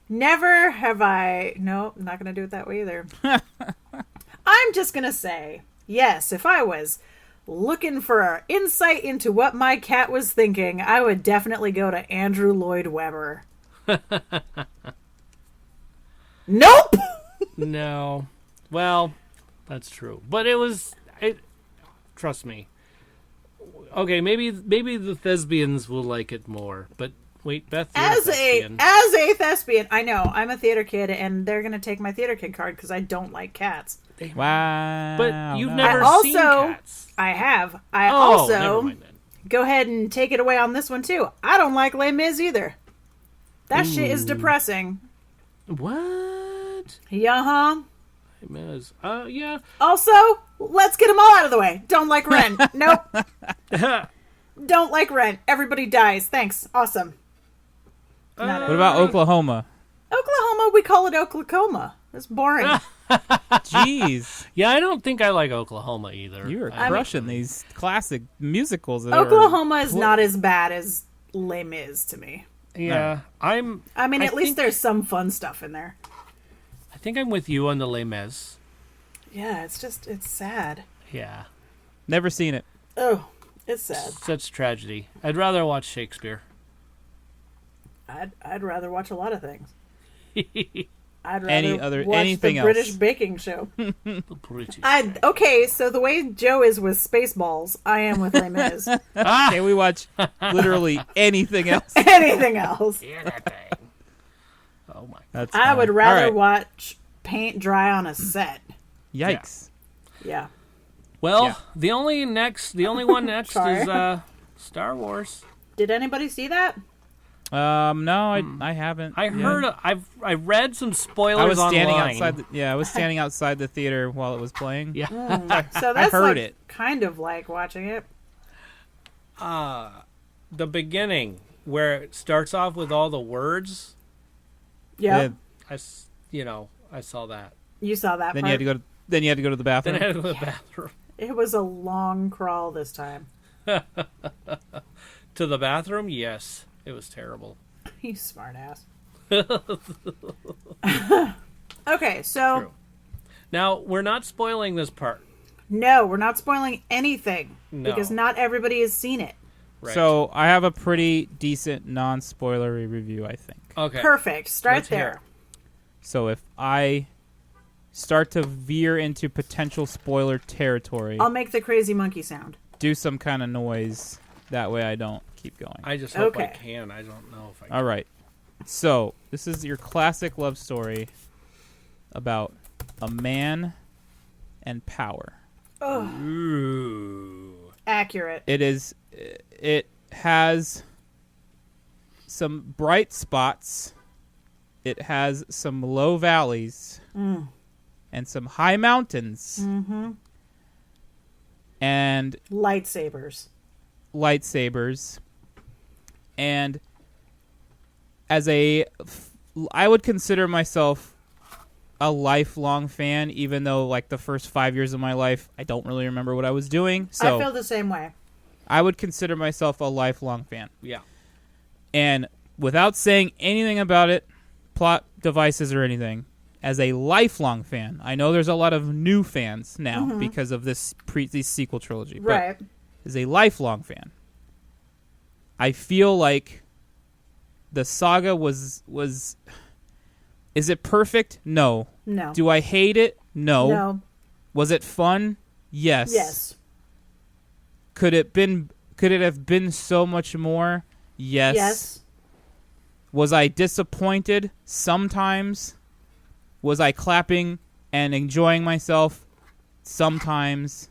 Never have I... No, I'm not going to do it that way either. I'm just going to say, yes, if I was looking for insight into what my cat was thinking, I would definitely go to Andrew Lloyd Webber. Nope! No. Well, that's true. But trust me. Okay, maybe the thespians will like it more. But wait, Beth, you're As a a thespian. thespian, I know, I'm a theater kid, and they're going to take my theater kid card because I don't like cats. Wow. But you've no. never I seen also- cats. I have. I Oh, never also... mind then. Go ahead and take it away on this one, too. I don't like Les Mis either. That shit is depressing. What? Yeah-huh. Miz. Yeah. Also, let's get them all out of the way. Don't like Rent. Nope. Don't like Rent. Everybody dies. Thanks. Awesome. Not What about Oklahoma? Oklahoma, we call it Oklahoma. That's boring. Jeez. Yeah, I don't think I like Oklahoma either. You are I- crushing these classic musicals. That Oklahoma is not as bad as Les Mis to me. Yeah, I mean, at least there's some fun stuff in there. I think I'm with you on the Les Mis. Yeah, it's sad. Yeah, Never seen it. Oh, it's sad. such tragedy. I'd rather watch Shakespeare. I'd rather watch a lot of things. I'd rather watch anything the else. British baking show. The British. Okay, so the way Joe is with Spaceballs, I am with Les Mis. Can we watch literally anything else? Anything else? Anything. Oh my! That's I fine. would rather All right. watch paint dry on a set. Yikes. Yeah. Well, Yeah. the only one next Sorry. is Star Wars. Did anybody see that? No, I haven't. I yet. heard. I read some spoilers I was standing online. outside. I was standing outside the theater while it was playing. Yeah. So that's heard like it. kind of like watching it. The beginning where it starts off with all the words. Yeah. I saw that. You saw that Then part. you had to go. Then you had to go to the bathroom. Then I had to go to the bathroom. It was a long crawl this time. To the bathroom? Yes. It was terrible. You smartass. Okay, so True. Now, we're not spoiling this part. no, we're not spoiling anything No. because not everybody has seen it. Right. So I have a pretty decent non-spoilery review, I think. okay. Perfect. Start Let's hear there. So if I start to veer into potential spoiler territory, I'll make the crazy monkey sound. do some kind of noise. That way I don't keep going. I just hope I Okay. can. I don't know if I can. All right. So this is your classic love story about a man and power. Oh, Ooh. accurate. It has some bright spots. It has some low valleys and some high mountains and Lightsabers. lightsabers. And I would consider myself a lifelong fan, even though like the first 5 years of my life, I don't really remember what I was doing. So I feel the same way. I would consider myself a lifelong fan. Yeah. And without saying anything about it, plot devices or anything, as a lifelong fan, I know there's a lot of new fans now because of this sequel trilogy. Right. But as a lifelong fan, I feel like the saga was is it perfect? No. No. Do I hate it? No. No. Was it fun? Yes. Yes. Could Could it have been so much more? Yes. Yes. Was I disappointed? Sometimes. Was I clapping and enjoying myself? Sometimes.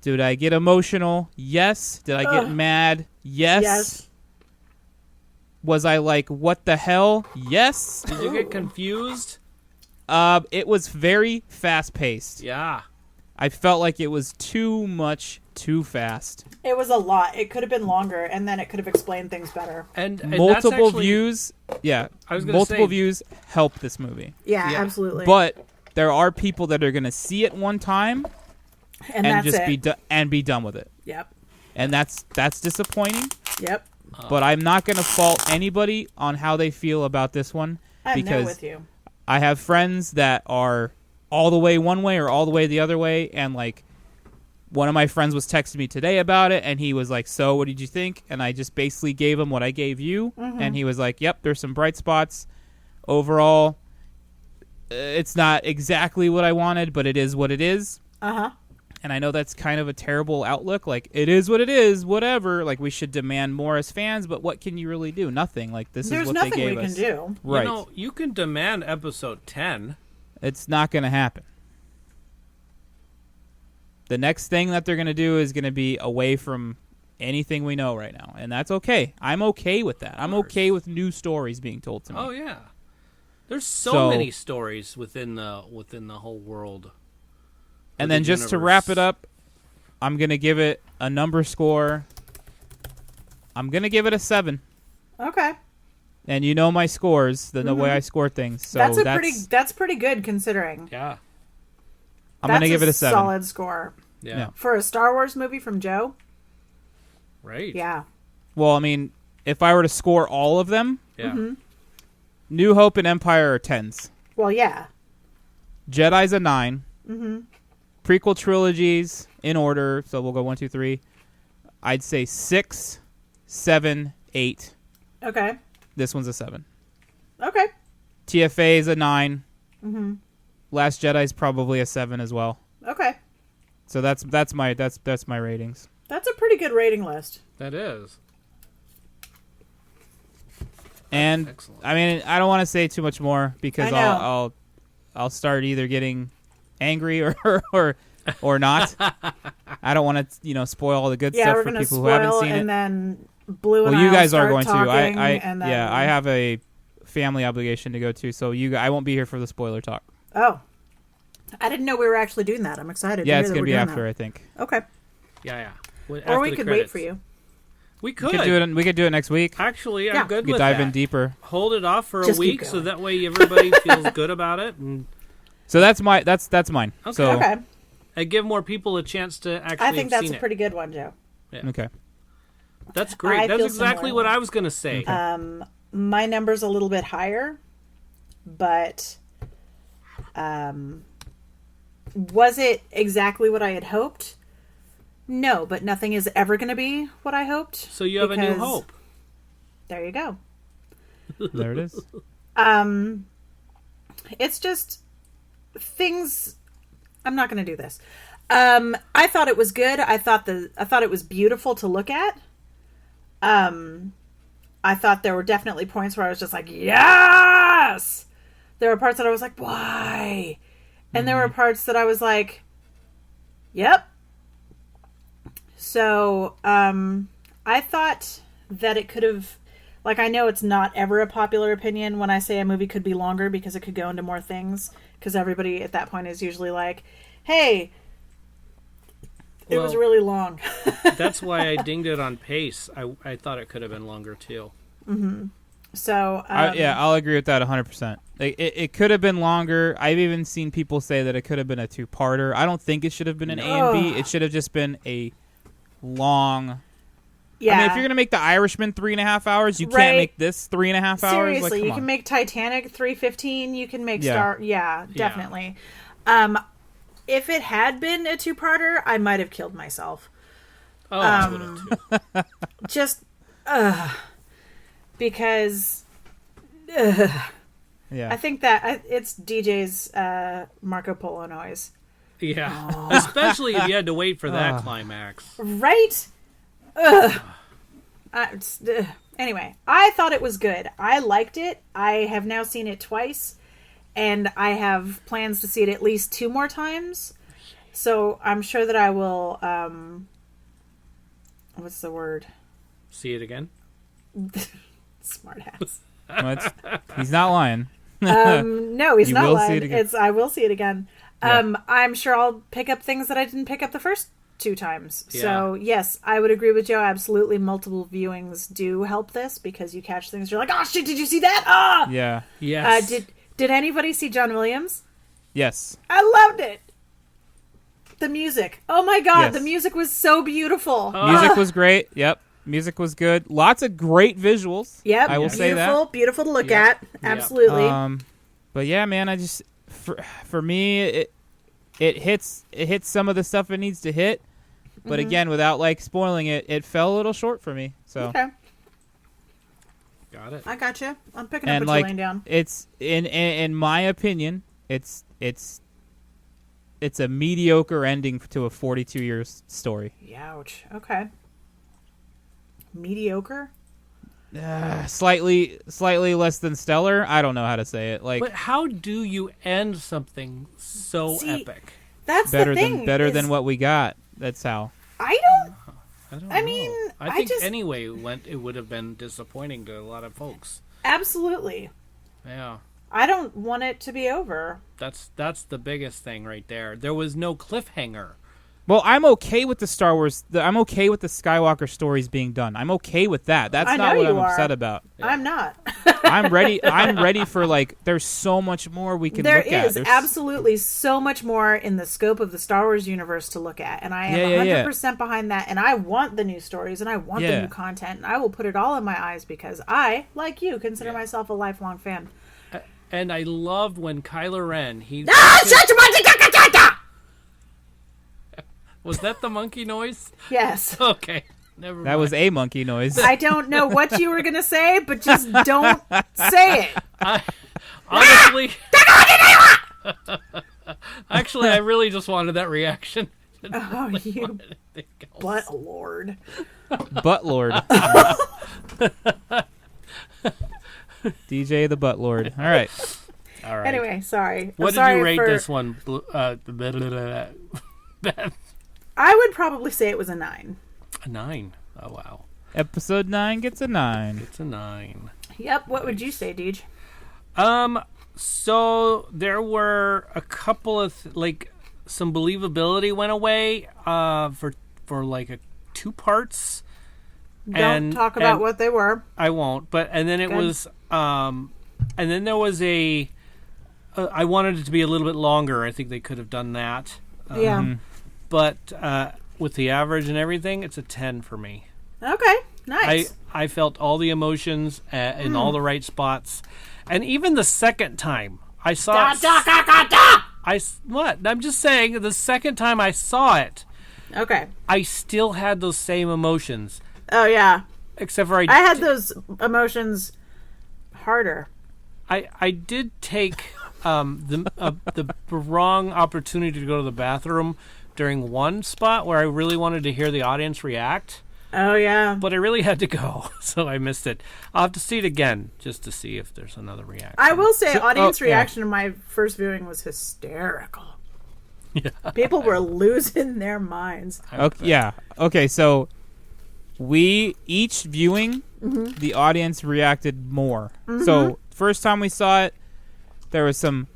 Did I get emotional? Yes. Did I get mad? Yes. Yes. Was I like, what the hell? Yes. Did you get confused? It was very fast-paced. Yeah. I felt like it was too much, too fast. It was a lot. It could have been longer, and then it could have explained things better. And Multiple that's actually, views. Yeah. I was gonna multiple say- views help this movie. Yeah, Yeah. absolutely. But there are people that are going to see it one time and and that's just it. be done with it. Yep. And that's disappointing. Yep. But I'm not going to fault anybody on how they feel about this one I'm there because with you. I have friends that are all the way one way or all the way the other way, and like one of my friends was texting me today about it, and he was like, "So, what did you think?" And I just basically gave him what I gave you, and he was like, "Yep, there's some bright spots. Overall, it's not exactly what I wanted, but it is what it is." Uh-huh. And I know that's kind of a terrible outlook. Like, it is what it is, whatever. Like, we should demand more as fans, but what can you really do? Nothing. Like, this There's is what they nothing gave we us. can do. Right. You know, you can demand episode 10. It's not going to happen. The next thing that they're going to do is going to be away from anything we know right now. And that's okay. I'm okay with that. I'm okay with new stories being told to me. Oh yeah. There's so So- many stories within the whole world. And the then just to universe. wrap it up, I'm going to give it a number score. I'm going to give it a 7. Okay. And you know my scores, the way I score things. So that's pretty good considering. Yeah. I'm going to give it a 7. Solid score. Yeah. Yeah. For a Star Wars movie from Joe? Right. Yeah. Well, I mean, if I were to score all of them, Yeah. New Hope and Empire are 10s. Well, yeah. Jedi's a 9. Prequel trilogies in order, so we'll go 1, 2, 3. I'd say 6, 7, 8. Okay. This one's a 7. Okay. TFA is a 9. Last Jedi's probably a 7 as well. Okay. So that's my ratings. That's a pretty good rating list. That is. And Excellent. I mean, I don't want to say too much more because I know. I'll start either getting angry or not. I don't want to spoil all the good Yeah, stuff we're for gonna people who haven't spoil, seen and it. then Blue and Well, you I'll guys are start going to. talking, I and then... yeah, I have a family obligation to go to, so I won't be here for the spoiler talk. Oh. I didn't know we were actually doing that. I'm excited. Yeah, to it's hear going to that be we're after, doing I think. that. Okay. Yeah. Or After we the could credits. wait for you. We could. We could do it next week. Actually, Yeah. I'm good We with could dive that. in deeper. Hold it off for Just a keep week so going. that way everybody feels good about it, and So that's mine. Okay. So Okay. give more people a chance to actually. I think have that's seen a pretty good one, Joe. okay. That's great. I That's feel exactly similar. what I was going to say. My number's a little bit higher, but was it exactly what I had hoped? No, but nothing is ever going to be what I hoped. So you have a new because- hope. There you go. There it is. It's just things. I'm not going to do this. I thought it was good. I thought it was beautiful to look at. I thought there were definitely points where I was just like, yes! There were parts that I was like, why? And there were parts that I was like, yep. So, I thought that it could have, like, I know it's not ever a popular opinion when I say a movie could be longer because it could go into more things, because everybody at that point is usually like, hey, it was Well, really long. That's why I dinged it on pace. I thought it could have been longer too. So, I'll agree with that 100%. It could have been longer. I've even seen people say that it could have been a 2-parter. I don't think it should have been an A and B. It should have just been a long. yeah. I mean, if you're gonna make The Irishman 3.5 hours, you Right. can't make this 3.5 hours. Seriously, Like, come you on. can make Titanic 3:15. You can make Yeah. Star. Yeah, definitely. If it had been a 2-parter, I might have killed myself. Oh, I would have too. Just, because Yeah. I think that it's DJ's Marco Polo noise, Yeah, especially if you had to wait for that climax. right? Anyway, I thought it was good. I liked it. I have now seen it twice, and I have plans to see it at least 2 more times. So I'm sure that I will, what's the word? See it again? Smart ass. He's not lying. No, he's You not will lying. see it again. I will see it again. Yeah. I'm sure I'll pick up things that I didn't pick up the first 2 times. Yeah. So yes, I would agree with Joe. Absolutely, multiple viewings do help this because you catch things. You're like, oh shit, did you see that? Ah. Yeah. Yes. Did anybody see John Williams? Yes. I loved it. The music. Oh my god, Yes. the music was so beautiful. Music was great. Yep. Music was good. Lots of great visuals. Yep. I will say that. Beautiful to look Yep. at. Absolutely. But yeah, man, I just for me it hits some of the stuff it needs to hit, but again, without like spoiling it, it fell a little short for me. So Okay. Got it. I got you. I'm picking up and what like you're laying down. it's in my opinion, it's a mediocre ending to a 42-year story. Ouch. Okay. Mediocre? Slightly less than stellar. I don't know how to say it. Like But how do you end something so See, epic? That's better the thing. than what we got. That's how. I don't. I don't I know. mean, I I think just- anyway it would have been disappointing to a lot of folks. Absolutely. Yeah. I don't want it to be over. That's the biggest thing right there. There was no cliffhanger. Well, I'm okay with the Star Wars. I'm okay with the Skywalker stories being done. I'm okay with that. That's I not know what I'm you are. upset about. I'm not. I'm ready. I'm ready for like. There's so much more we can There look at. is absolutely so much more in the scope of the Star Wars universe to look at, and I am 100% behind that. And I want the new stories, and I want the new content, and I will put it all in my eyes because I, like you, consider myself a lifelong fan. And I loved when Kylo Ren Was that the monkey noise? Yes. Okay. Never mind. That was a monkey noise. I don't know what you were going to say, but just don't say it. Honestly, actually, I really just wanted that reaction. Oh, you butt lord. Butt Lord. DJ the Butt Lord. All right. All right. Anyway, sorry. What I'm did sorry you rate for- this one? Beth? I would probably say it was a 9. A 9. Oh, wow. Episode 9 gets a 9. It's a 9. Yep. What would you say, Deej? So there were a couple of some believability went away for like 2 parts. Don't talk about what they were. I won't. But and then it Good. was and then there was a I wanted it to be a little bit longer. I think they could have done that. Yeah. But with the average and everything, it's a 10 for me. Okay. Nice. I felt all the emotions in all the right spots, and even the second time I saw what I'm just saying. The second time I saw it, Okay. I still had those same emotions, Oh yeah. except for I had those emotions harder. I did take the wrong opportunity to go to the bathroom during one spot where I really wanted to hear the audience react. Oh yeah. But I really had to go, so I missed it. I'll have to see it again just to see if there's another reaction. I will say, audience yeah. reaction to my first viewing was hysterical. Yeah. People were losing their minds. Okay, yeah. Okay, so each viewing, the audience reacted more. So first time we saw it, there was some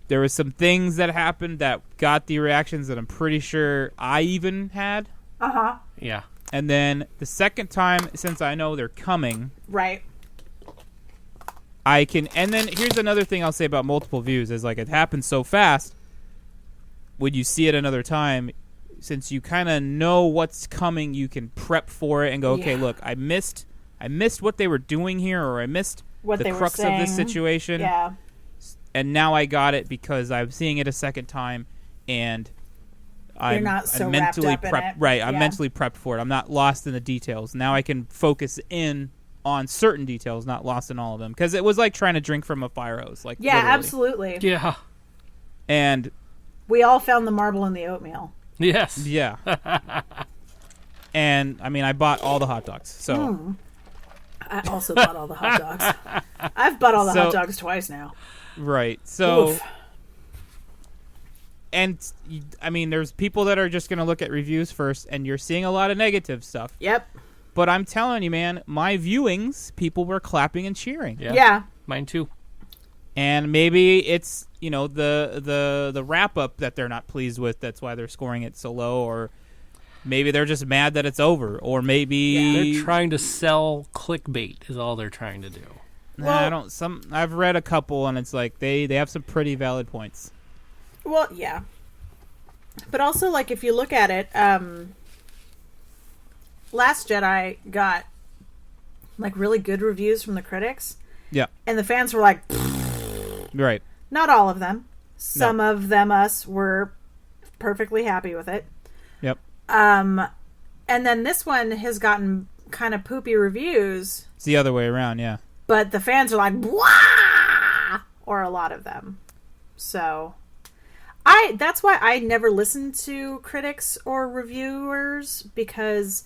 things that happened that got the reactions that I'm pretty sure I even had. Uh-huh. Yeah. And then the second time, since I know they're coming, Right. I can. And then here's another thing I'll say about multiple views is like it happens so fast. When you see it another time, since you kind of know what's coming, you can prep for it and go, okay, look, I missed what they were doing here, or I missed What the they were crux of this saying. situation. Yeah. And now I got it because I'm seeing it a second time, and I'm not so mentally wrapped up in prepped. it. Right, I'm Yeah. mentally prepped for it. I'm not lost in the details. Now I can focus in on certain details, not lost in all of them. Because it was like trying to drink from a fire hose. Like Yeah, literally. absolutely. Yeah. And We all found the marble in the oatmeal. Yes. yeah, And, I mean, I bought all the hot dogs. So I also bought all the hot dogs. I've bought all the hot dogs twice now. Right. So, Oof. and, I mean, there's people that are just going to look at reviews first, and you're seeing a lot of negative stuff. Yep. But I'm telling you, man, my viewings, people were clapping and cheering. Yeah. Mine too. And maybe it's, you know, the wrap-up that they're not pleased with. That's why they're scoring it so low. Or maybe they're just mad that it's over. Or maybe... They're trying to sell clickbait is all they're trying to do. Nah, I've read a couple, and it's like they have some pretty valid points. Well, yeah. But also, like, if you look at it, Last Jedi got, like, really good reviews from the critics. Yeah. And the fans were like... Right. Not all of them. Some of them, were perfectly happy with it. Yep. And then this one has gotten kind of poopy reviews. It's the other way around, yeah. But the fans are like, "Wah!" Or a lot of them. So, that's why I never listen to critics or reviewers, because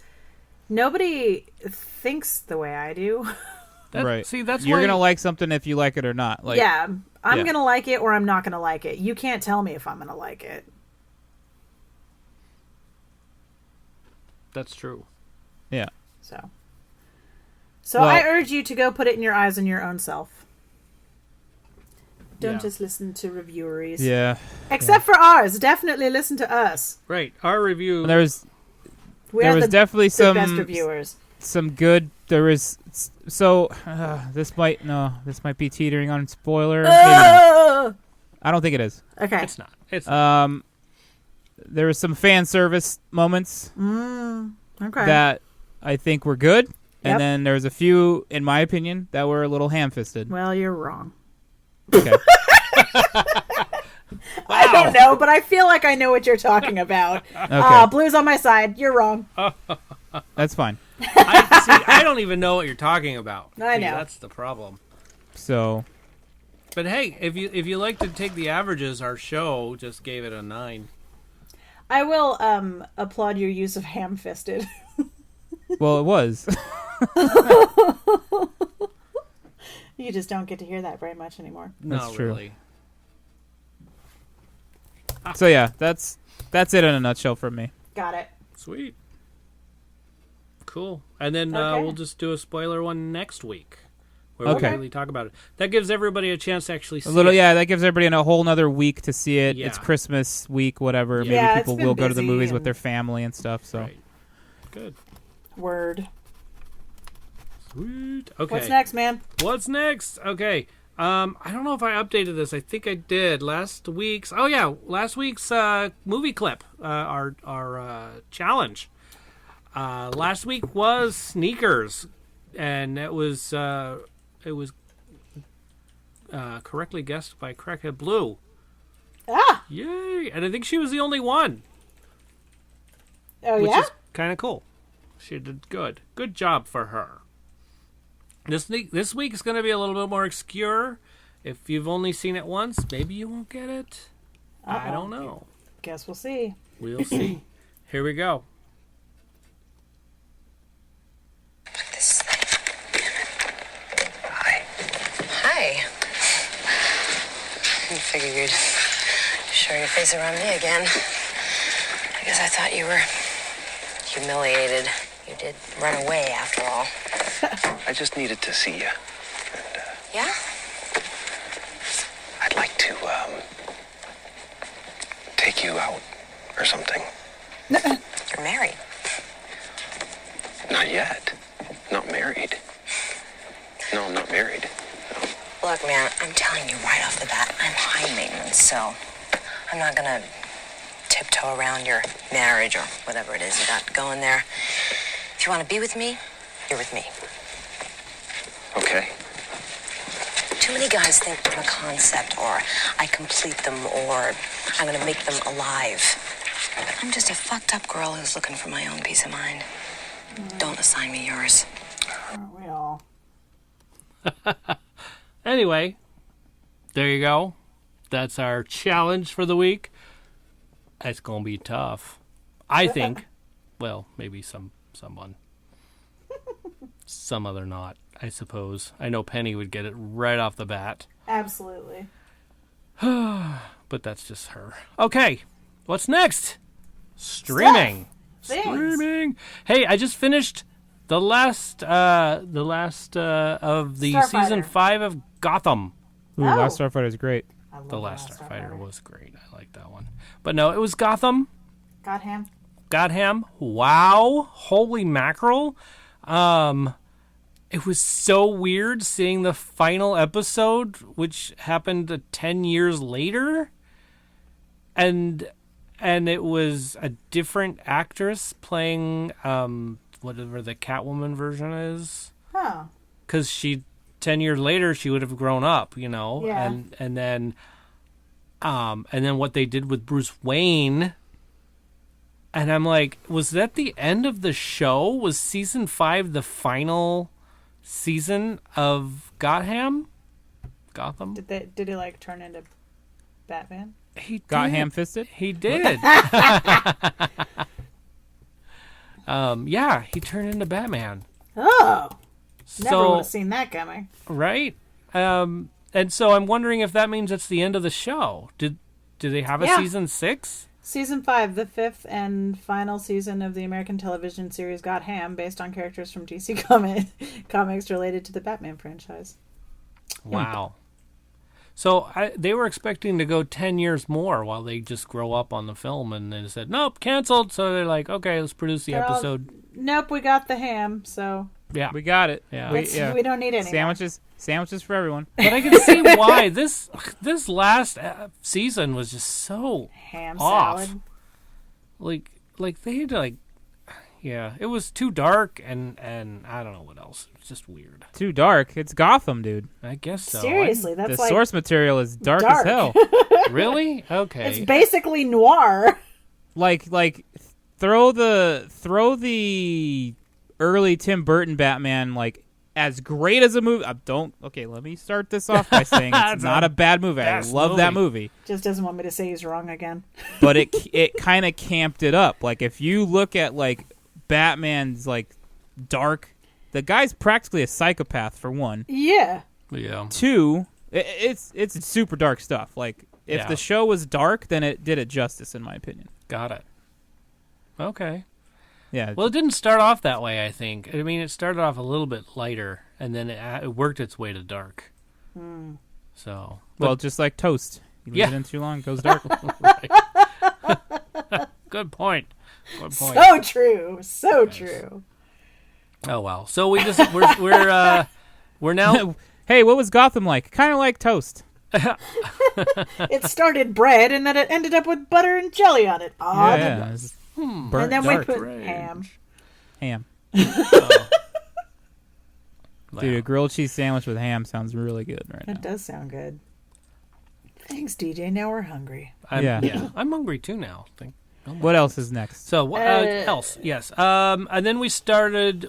nobody thinks the way I do. Right. See, that's You're why... going to like something if you like it or not. Like, yeah. I'm going to like it or I'm not going to like it. You can't tell me if I'm going to like it. That's true. Yeah. So Well- I urge you to go put it in your eyes on your own self. Don't Yeah. just listen to revieweries. Yeah. Except for ours. Definitely listen to us. Right. Our review... There was We're definitely the best reviewers. some good. There was so this might be teetering on spoiler. Maybe not. I don't think it is. Okay. It's not. It's not. There was some fan service moments Okay. that I think were good, Yep. and then there was a few, in my opinion, that were a little ham-fisted. Well, you're wrong. Okay. I don't know, but I feel like I know what you're talking about. Okay. Blue's on my side. You're wrong. That's fine. I don't even know what you're talking about. I See, know. That's the problem. So, But hey, if you like to take the averages, our show just gave it a 9. I will applaud your use of ham-fisted. well, it was. You just don't get to hear that very much anymore. Not That's true. really. So yeah, that's it in a nutshell from me. Got it. Sweet. Cool. And then Okay. we'll just do a spoiler one next week, where Okay. we really talk about it. That gives everybody a chance to actually see A little, it. yeah. That gives everybody a whole nother week to see it. Yeah. It's Christmas week, whatever. Yeah. Maybe Yeah, people it's been will go to the busy movies with and- their family and stuff. So Right. Good. Word. Sweet. Okay. What's next, man? What's next? Okay. I don't know if I updated this. I think I did. Last week's movie clip, our challenge. Last week was Sneakers, and it was correctly guessed by Crackhead Blue. Ah! Yay! And I think she was the only one, Oh, which yeah? is kind of cool. She did good. Good job for her. This week is going to be a little bit more obscure. If you've only seen it once, maybe you won't get it. I don't know. Guess we'll see. We'll see. Here we go. This Hi. Hi. I figured you'd show your face around me again. I guess I thought you were humiliated. You did run away after all. I just needed to see you. And, Yeah? I'd like to, take you out or something. You're married. Not yet. Not married. No, I'm not married. Look, man, I'm telling you right off the bat, I'm high maintenance, so I'm not gonna tiptoe around your marriage or whatever it is you got going there. If you want to be with me, you're with me. Okay. Too many guys think I'm a concept, or I complete them, or I'm gonna make them alive. I'm just a fucked up girl who's looking for my own peace of mind. Don't assign me yours. Aren't we all? Anyway, there you go. That's our challenge for the week. It's going to be tough. I think. Well, maybe some someone. Some other not, I suppose. I know Penny would get it right off the bat. Absolutely. But that's just her. Okay, what's next? Streaming. Things. Streaming. Hey, I just finished the last of the season 5 of Gotham. Ooh, Last Starfighter is great. I love The Last Starfighter was great. I like that one. But no, it was Gotham. Gotham. Wow. Holy mackerel. It was so weird seeing the final episode, which happened 10 years later. And it was a different actress playing whatever the Catwoman version is. Huh. Because 10 years later, she would have grown up, you know? Yeah. And then what they did with Bruce Wayne. And I'm like, was that the end of the show? Was season 5 the final season of Gotham? Did he like turn into Batman? He Got did. ham-fisted? He did. Yeah, he turned into Batman. Oh, never would So, have seen that coming. right? And so I'm wondering if that means it's the end of the show. Do they have a Yeah. season 6? Season 5, the 5th and final season of the American television series Gotham, based on characters from DC comics related to the Batman franchise. Wow. So they were expecting to go 10 years more while they just grow up on the film, and they said, nope, canceled. So they're like, okay, let's produce the They're all- episode. Nope, we got the ham, so Yeah. We got it. Yeah. we don't need any more. Sandwiches for everyone. But I can see why this last season was just so ham off. salad. Like they had to yeah, it was too dark and I don't know what else. It's just weird. Too dark. It's Gotham, dude. I guess so. Seriously, that's The like source material is dark dark. as hell. Really? Okay. it's basically noir. like throw the early Tim Burton Batman as great as a movie. Let me start this off by saying it's not a bad movie. I best love that movie. Just doesn't want me to say he's wrong again. But it kind of camped it up. Like if you look at Batman's dark, the guy's practically a psychopath for one. Yeah. Yeah. Two, it's super dark stuff. If Yeah. the show was dark, then it did it justice in my opinion. Got it. Okay. Yeah. Well, it didn't start off that way, I think. I mean, it started off a little bit lighter, and then it worked its way to dark. So, just like toast. You leave Yeah. it in too long, it goes dark. good point. Good point. So true. So true. Oh well. So we're now. Hey, what was Gotham like? Kind of like toast. It started bread and then it ended up with butter and jelly on it. Odd. Yeah. It's burnt And then dark. we put Strange. ham. ham. Wow. Dude, a grilled cheese sandwich with ham sounds really good right now. It does sound good. Thanks, DJ. Now we're hungry. Yeah. I'm hungry too now. What else is next? So what else? Yes. And then we started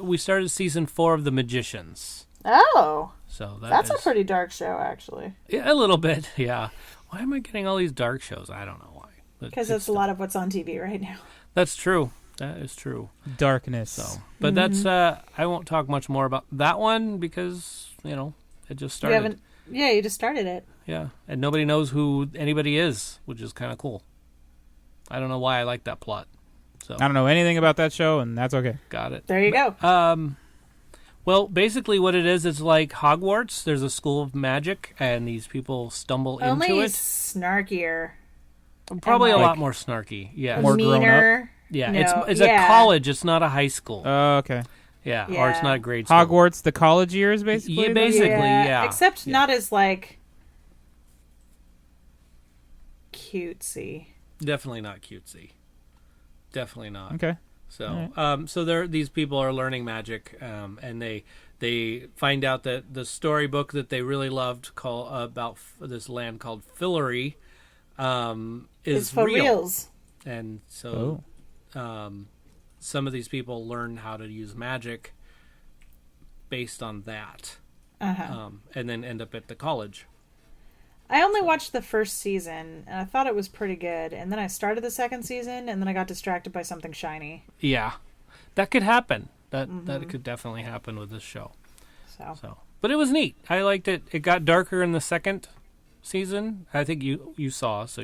season 4 of The Magicians. Oh, So that's a pretty dark show, actually. Yeah, a little bit. Yeah. Why am I getting all these dark shows? I don't know why. Because that's a lot of what's on TV right now. That's true. That is true. Darkness. So, but that's I won't talk much more about that one because it just started. You just started it. Yeah, and nobody knows who anybody is, which is kind of cool. I don't know why I like that plot. So I don't know anything about that show, and that's okay. got it. There you go. Well, basically, what it is like Hogwarts. There's a school of magic, and these people stumble Only into it. snarkier. Probably a like- lot more snarky. Yeah, More grown meaner. yeah. No, It's yeah. a college. It's not a high school. Okay. yeah, or yeah. it's not a grade school. Hogwarts, the college years, basically. Yeah, basically, yeah. Except not as cutesy. Definitely not cutesy. Definitely not. Okay. So, these people are learning magic, and they find out that the storybook that they really loved about this land called Fillory is It's for real. reals. And so, some of these people learn how to use magic based on that, and then end up at the college. I only watched the first season, and I thought it was pretty good. And then I started the second season, and then I got distracted by something shiny. Yeah, That could happen. That could definitely happen with this show. So. But it was neat. I liked it. It got darker in the second season. I think you saw it.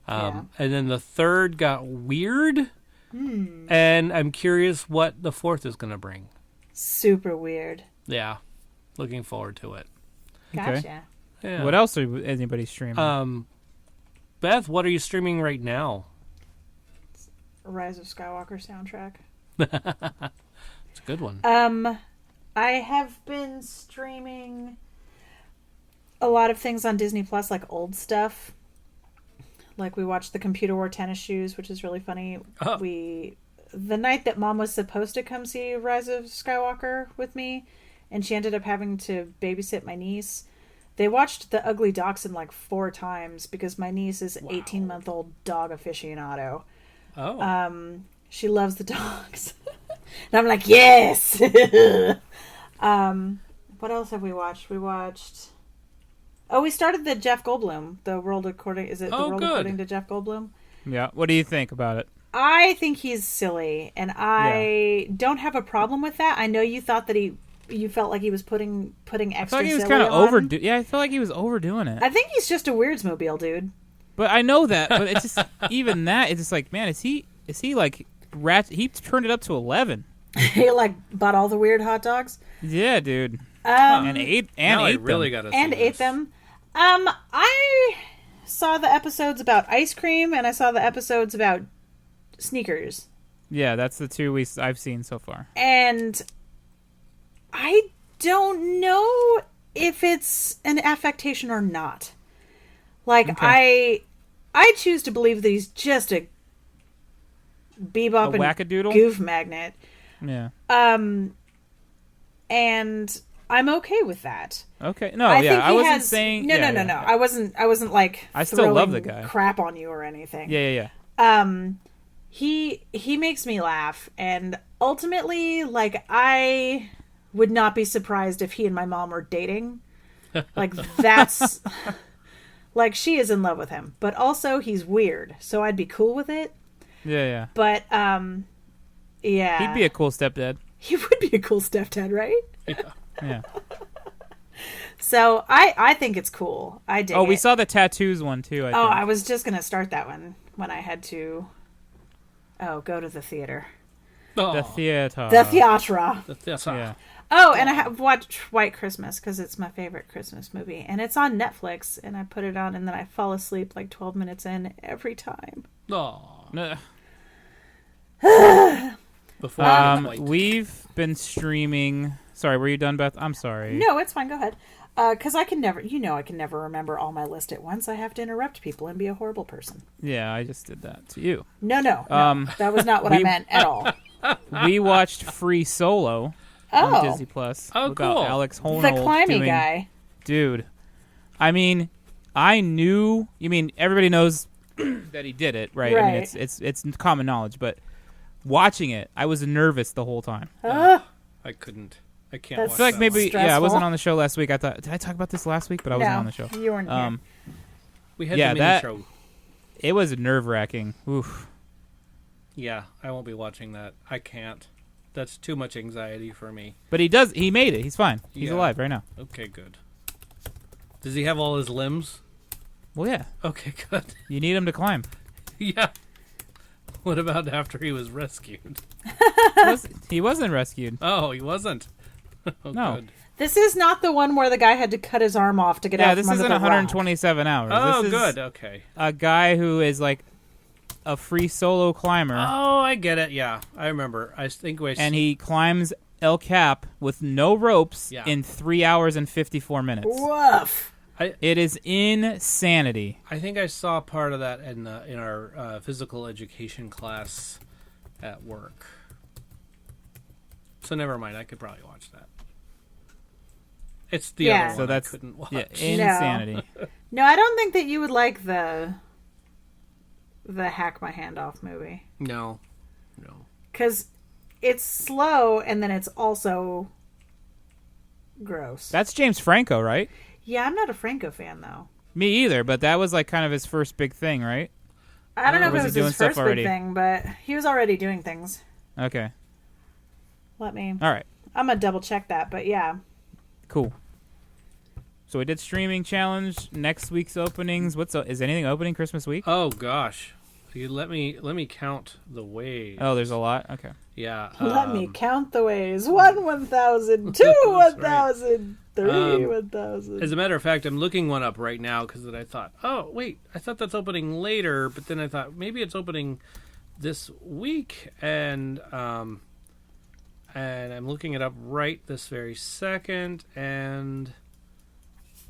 And then the third got weird. And I'm curious what the fourth is going to bring. Super weird. Yeah. Looking forward to it. Gotcha. Okay. Yeah. What else are anybody streaming? Beth, what are you streaming right now? Rise of Skywalker soundtrack. It's a good one. I have been streaming a lot of things on Disney Plus, like old stuff. Like we watched the Computer Wore Tennis Shoes, which is really funny. Oh. The night that Mom was supposed to come see Rise of Skywalker with me, and she ended up having to babysit my niece. They watched The Ugly Dachshund like 4 times because my niece is an 18-month-old dog aficionado. Oh. She loves the dogs. And I'm like, yes! What else have we watched? We started the Jeff Goldblum, the world according... Is it the world according to Jeff Goldblum? Yeah. What do you think about it? I think he's silly, and I don't have a problem with that. I know you thought that you felt like he was putting extra. I feel like he was kind of Yeah, I feel like he was overdoing it. I think he's just a Weirdsmobile dude. But I know that. But it's just even that. It's just like, man, is he like He turned it up to 11. He like bought all the weird hot dogs. Yeah, dude. And ate them. I saw the episodes about ice cream, and I saw the episodes about sneakers. Yeah, that's the 2 I've seen so far. And I don't know if it's an affectation or not. Like, okay. I choose to believe that he's just a bebop and wackadoodle goof magnet. Yeah. And I'm okay with that. Okay. No, I wasn't saying No. I wasn't like I still love the guy. Crap on you or anything. Yeah. He makes me laugh, and ultimately, like, I would not be surprised if he and my mom were dating. Like, that's like, she is in love with him, but also he's weird, so I'd be cool with it. Yeah. But yeah, he'd be a cool stepdad. He would be a cool stepdad, right? Yeah. So I think it's cool. I dig it. We saw the tattoos one too. I was just gonna start that one when I had to go to the theater. The theater. Yeah. Oh, and I have watched White Christmas because it's my favorite Christmas movie, and it's on Netflix. And I put it on, and then I fall asleep like 12 minutes in every time. No. We've been streaming. Sorry, were you done, Beth? I'm sorry. No, it's fine. Go ahead. Because I can never remember all my list at once. I have to interrupt people and be a horrible person. Yeah, I just did that to you. No, that was not what I meant at all. We watched Free Solo on Disney Plus about cool. Alex Honnold, the climbing guy. Dude, I mean, I knew. You mean everybody knows that he did it, right? I mean, it's common knowledge, but watching it, I was nervous the whole time. I couldn't. I can't. I feel like maybe I wasn't on the show last week. I thought, did I talk about this last week? But I wasn't on the show. You weren't here. We had the mini show. It was nerve-wracking. Oof. Yeah, I won't be watching that. I can't. That's too much anxiety for me. But he made it. He's fine. He's alive right now. Okay, good. Does he have all his limbs? Well, yeah. Okay, good. You need him to climb. Yeah. What about after he was rescued? He wasn't rescued. Oh, he wasn't? No. Good. This is not the one where the guy had to cut his arm off to get out from under the rock. Yeah, this isn't 127 hours. Oh, this is good. Okay. A guy who is like a free solo climber. Oh, I get it. Yeah, I remember. And he climbs El Cap with no ropes in 3 hours and 54 minutes. Woof. It is insanity. I think I saw part of that in our physical education class at work. So never mind. I could probably watch that. It's the other one I couldn't watch. Yeah, insanity. No, I don't think that you would like the Hack My Hand Off movie. No. Because it's slow, and then it's also gross. That's James Franco, right? Yeah, I'm not a Franco fan, though. Me either, but that was like kind of his first big thing, right? I don't know if it was his first big thing, but he was already doing things. Okay. Let me. All right. I'm gonna double check that, but yeah. Cool. So we did streaming challenge. Next week's openings. Is anything opening Christmas week? Oh gosh, let me count the ways. Oh, there's a lot. Okay. Yeah. Let me count the ways. 1,000, 2, 1,000, 3, 1,000. As a matter of fact, I'm looking one up right now because I thought, oh wait, I thought that's opening later, but then I thought maybe it's opening this week, and I'm looking it up right this very second, and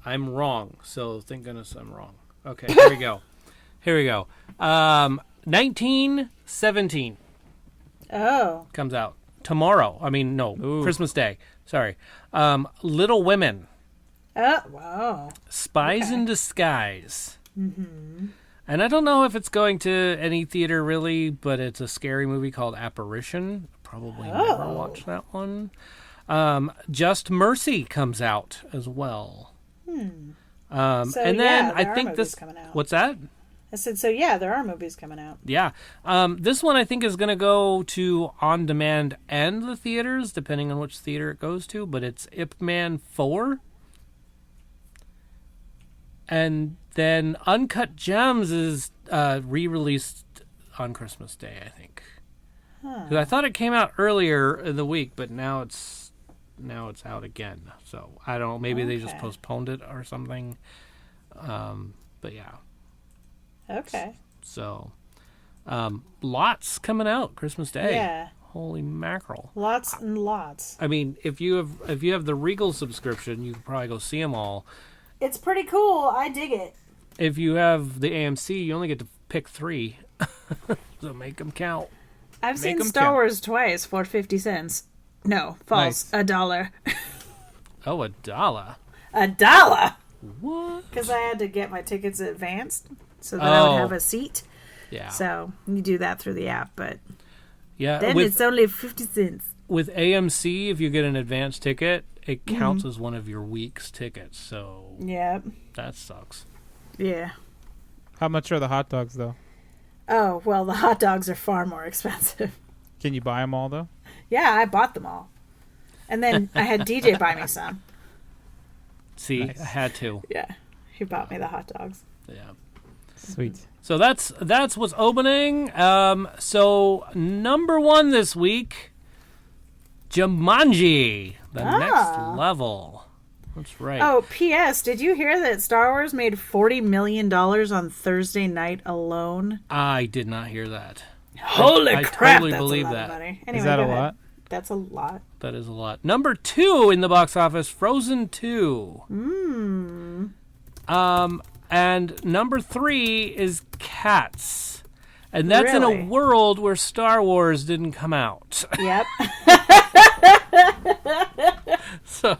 I'm wrong. So thank goodness I'm wrong. Okay, here we go. Here we go. 1917 Oh. comes out tomorrow. I mean, no, Ooh. Christmas Day. Sorry. Little Women. Wow. Spies in Disguise. Mm-hmm. And I don't know if it's going to any theater really, but it's a scary movie called Apparition. Probably never watched that one. Just Mercy comes out as well. So, and then yeah, I there are think movies this. coming out. What's that? I said, so yeah, there are movies coming out. Yeah. This one I think is going to go to on demand and the theaters, depending on which theater it goes to. But it's Ip Man 4. And then Uncut Gems is re-released on Christmas Day, I think. 'Cause I thought it came out earlier in the week, but now it's out again. So I don't know. Maybe they just Okay. postponed it or something. But yeah. Okay. So lots coming out Christmas Day. Yeah. Holy mackerel! Lots and lots. I mean, if you have the Regal subscription, you can probably go see them all. It's pretty cool. I dig it. If you have the AMC, you only get to pick 3, so make them count. I've Make seen 'em Star count. Wars twice for 50 cents. No, false. Nice. $1. Oh, $1. $1! What? Because I had to get my tickets advanced so that I would have a seat. Yeah. So you do that through the app, but Yeah. then it's only 50 cents. With AMC, if you get an advance ticket, it counts as one of your week's tickets. So Yep. that sucks. Yeah. How much are the hot dogs though? Oh, well, the hot dogs are far more expensive. Can you buy them all though? Yeah, I bought them all. And then I had DJ buy me some. See, Nice. I had to. Yeah. He bought me the hot dogs. Yeah. Sweet. So that's what's opening. So number 1 this week, Jumanji, the next level. That's right. Oh, P.S. Did you hear that Star Wars made $40 million on Thursday night alone? I did not hear that. Holy I crap! totally That's believe a lot that. of money. Anyway, Is that go a ahead. lot? That's a lot. That is a lot. Number 2 in the box office, Frozen 2. And number 3 is Cats. And that's in Really? a world where Star Wars didn't come out. Yep. So,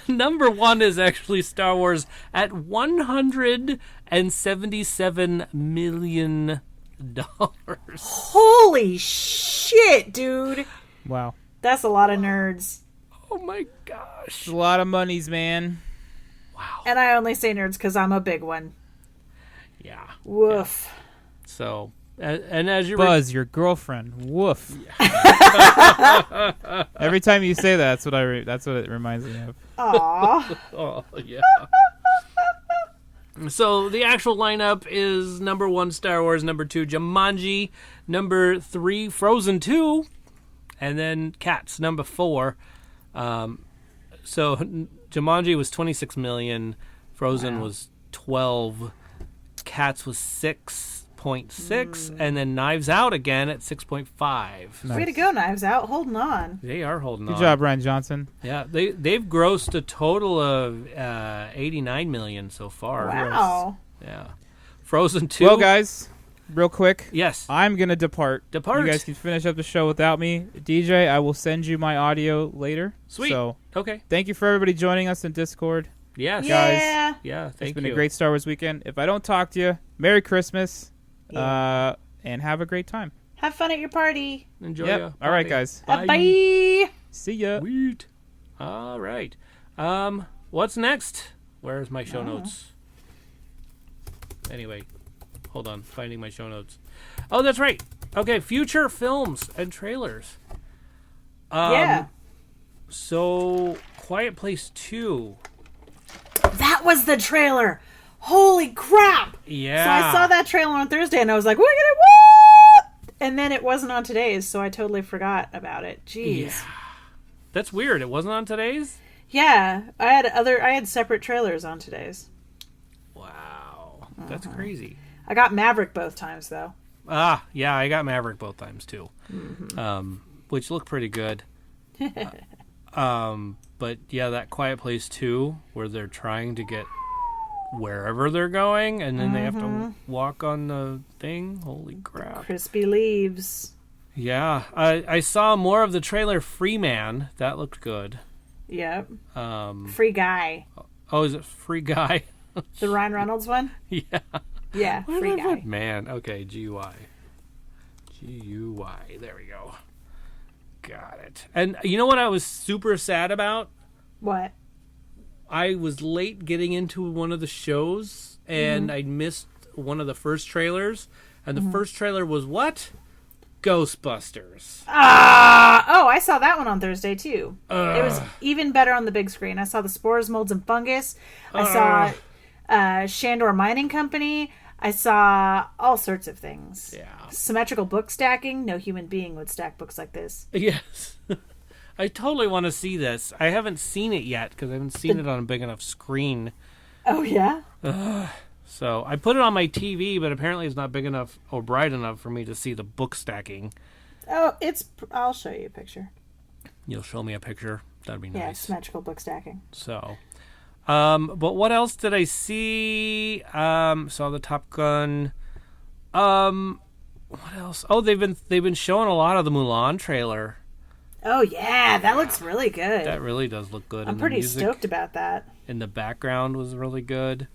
number 1 is actually Star Wars at $177 million. Holy shit, dude. Wow. That's a lot of nerds. Oh my gosh. It's a lot of monies, man. And I only say nerds because I'm a big one. Yeah. Woof. So, and as you Buzz, your girlfriend. Woof. Every time you say that, that's what it reminds me of. Aw. Oh, yeah. So the actual lineup is number 1, Star Wars, number 2, Jumanji, number 3, Frozen 2, and then Cats, number 4. So Jumanji was 26 million, Frozen was 12, Cats was 6.6, and then Knives Out again at 6.5. Nice. Way to go, Knives Out. Holding on. They are holding on. Good job, Ryan Johnson. Yeah, they've grossed a total of 89 million so far. Wow. Yeah. Frozen 2. Well, guys, real quick. Yes. I'm going to depart. Depart. You guys can finish up the show without me. DJ, I will send you my audio later. Sweet. So, Okay. thank you for everybody joining us in Discord. Yes. Yeah. Yeah, thank It's been you. a great Star Wars weekend. If I don't talk to you, Merry Christmas. And have a great time. Have fun at your party. Enjoy Yep. ya. All right, Bye. guys. Bye. See ya. Sweet. All right. What's next? Where's my show notes? Anyway, hold on. Finding my show notes. Oh, that's right. Okay, future films and trailers. Yeah. So, Quiet Place 2. That was the trailer. Holy crap. Yeah. So I saw that trailer on Thursday and I was like, what? And then it wasn't on today's, so I totally forgot about it. Jeez. Yeah. That's weird. It wasn't on today's? Yeah. I had separate trailers on today's. Wow. That's crazy. I got Maverick both times, though. Ah, yeah, I got Maverick both times, too. Mm-hmm. Which look pretty good. But, yeah, that Quiet Place 2, where they're trying to get wherever they're going, and then they have to walk on the thing. Holy crap. Crispy leaves. Yeah. I saw more of the trailer Free Man. That looked good. Yep. Free Guy. Oh, is it Free Guy? The Ryan Reynolds one? Yeah. Yeah, Why Free did I Guy. put man? Okay, G-U-Y. G-U-Y. There we go. Got it. And you know what I was super sad about? What? I was late getting into one of the shows, and I missed one of the first trailers. And the first trailer was what? Ghostbusters. Oh, I saw that one on Thursday, too. It was even better on the big screen. I saw the Spores, Molds, and Fungus. I saw Shandor Mining Company. I saw all sorts of things. Yeah. Symmetrical book stacking. No human being would stack books like this. Yes. I totally want to see this. I haven't seen it yet because I haven't seen it on a big enough screen. Oh, yeah? So I put it on my TV, but apparently it's not big enough or bright enough for me to see the book stacking. Oh, I'll show you a picture. You'll show me a picture. That'd be Yeah, nice. symmetrical book stacking. So, but what else did I see? Saw the Top Gun. What else? Oh, they've been showing a lot of the Mulan trailer. Oh, yeah, that looks really good. That really does look good. I'm And pretty the music stoked about that. in the background was really good.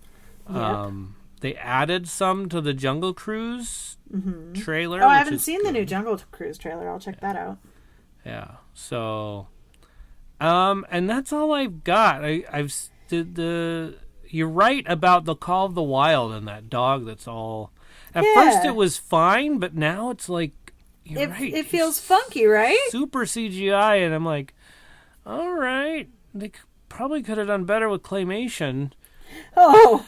Yep. They added some to the Jungle Cruise trailer. Oh, I which haven't is seen the good. new Jungle Cruise trailer. I'll check that out. Yeah. So, and that's all I've got. You're right about the Call of the Wild and that dog. That's all. At first it was fine, but now it's like you're right. It feels funky, right? Super CGI, and I'm like, all right, they probably could have done better with claymation. Oh.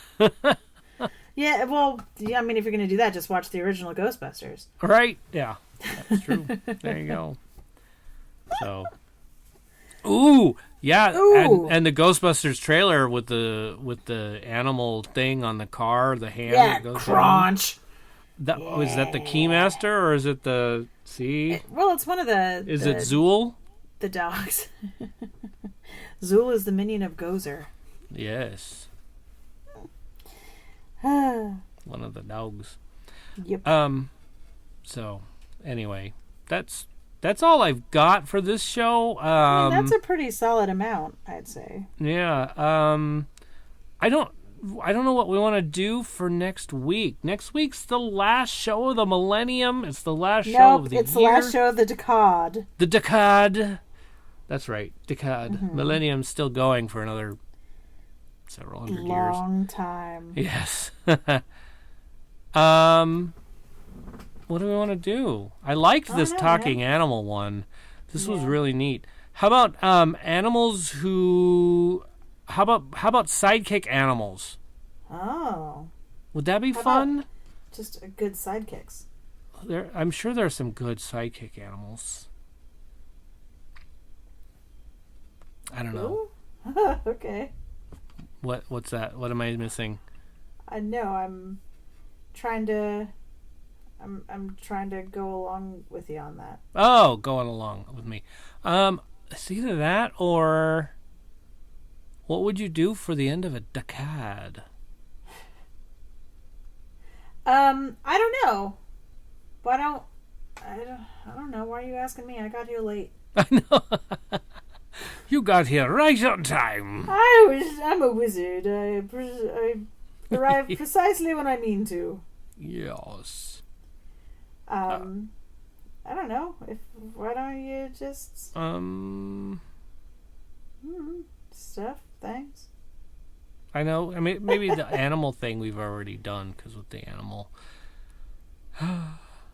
Yeah, well, yeah, I mean, if you're going to do that, just watch the original Ghostbusters. Right? Yeah, that's true. There you go. So, ooh, yeah, Ooh. And the Ghostbusters trailer with the animal thing on the car, the hand Yeah, that goes crunch. Was that the Keymaster or is it the Well, it's one of the... Is it Zool? The dogs. Zool is the minion of Gozer. Yes. One of the dogs. Yep. So, anyway, that's all I've got for this show. I mean, that's a pretty solid amount, I'd say. Yeah. I don't know what we want to do for next week. Next week's the last show of the millennium. It's the last show of the year. It's the last show of the decade. The decade. That's right. Decade. Millennium's still going for another several hundred years. Long time. Yes. What do we want to do? I liked this talking animal one. This was really neat. How about animals who? How about sidekick animals? Oh. Would that be fun? Just a good sidekicks. I'm sure there are some good sidekick animals. I don't know. Okay. What's that? What am I missing? I know. I'm trying to go along with you on that. Oh, going along with me. It's either that or what would you do for the end of a decade? I don't know. I don't know. Why are you asking me? I got here late. I know. You got here right on time. I'm a wizard. I arrive precisely when I mean to. Yes. I don't know. Why don't you just stuff things? I know. I mean, maybe the animal thing we've already done because with the animal.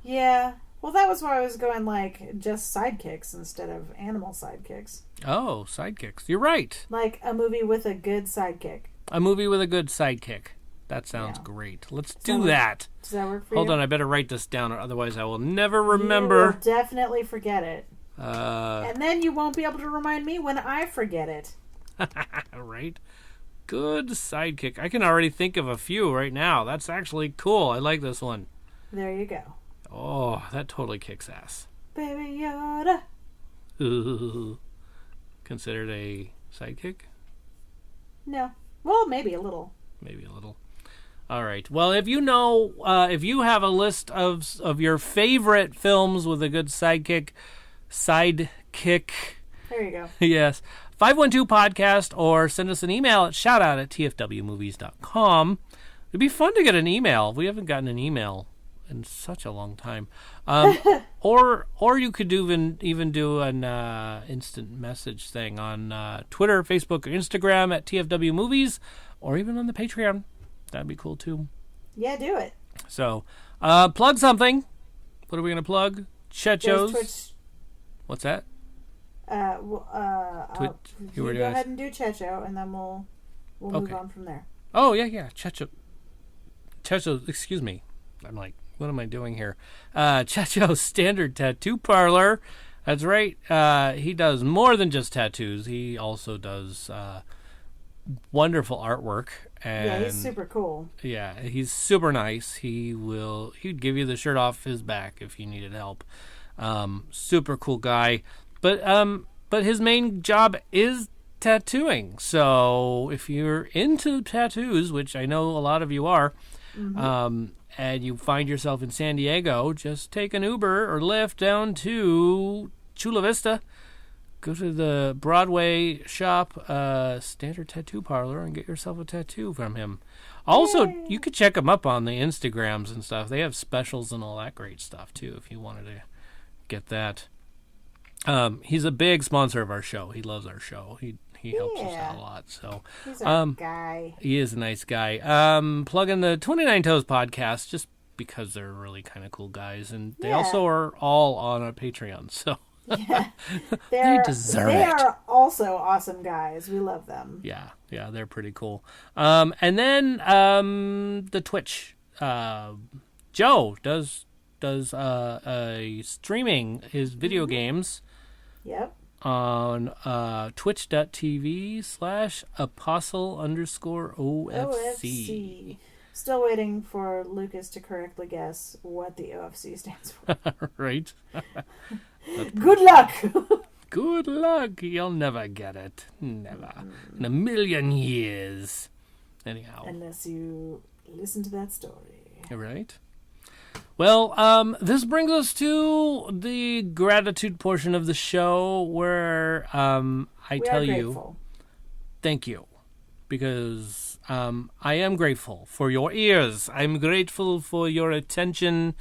Yeah. Well, that was why I was going, like, just sidekicks instead of animal sidekicks. Oh, Sidekicks. You're right. Like a movie with a good sidekick. A movie with a good sidekick. That sounds great. Let's do that. Does that work for Hold you? on, I better write this down, or otherwise I will never You remember. will definitely forget it. And then you won't be able to remind me when I forget it. Right? Good sidekick. I can already think of a few right now. That's actually cool. I like this one. There you go. Oh, that totally kicks ass. Baby Yoda. Ooh. Considered a sidekick? No. Well, maybe a little. Maybe a little. All right. Well, if you know, if you have a list of your favorite films with a good sidekick, There you go. yes, 512 podcast, or send us an email at shoutout@tfwmovies.com. It'd be fun to get an email. We haven't gotten an email in such a long time. Or you could even do an instant message thing on Twitter, Facebook, or Instagram at tfwmovies, or even on the Patreon. That'd be cool too. Yeah, do it. So, plug something. What are we gonna plug? Checho's. Twitch. What's that? You go ahead and do Checho, and then we'll move on from there. Oh yeah, Checho. Excuse me. I'm like, what am I doing here? Checho's Standard Tattoo Parlor. That's right. He does more than just tattoos. He also does wonderful artwork. And Yeah, he's super cool. yeah, he's super nice. He'd give you the shirt off his back if you needed help. Super cool guy. But his main job is tattooing. So if you're into tattoos, which I know a lot of you are, and you find yourself in San Diego, just take an Uber or Lyft down to Chula Vista. Go to the Broadway shop, Standard Tattoo Parlor, and get yourself a tattoo from him. Also, you could check him up on the Instagrams and stuff. They have specials and all that great stuff, too, if you wanted to get that. He's a big sponsor of our show. He loves our show. He helps us out a lot. So He's a guy. he is a nice guy. Plug in the 29 Toes podcast just because they're really kind of cool guys, and they also are all on a Patreon. So Yeah. they deserve They it. are also awesome guys. We love them. Yeah, they're pretty cool. And then the Twitch. Joe does streaming his video games. Yep. On twitch.tv/apostle_OFC. Still waiting for Lucas to correctly guess what the OFC stands for. Right? Good luck! Good luck. You'll never get it. Never. In a million years. Anyhow. Unless you listen to that story. Right? Well, this brings us to the gratitude portion of the show where I tell you, thank you, because I am grateful for your ears. I'm grateful for your attention.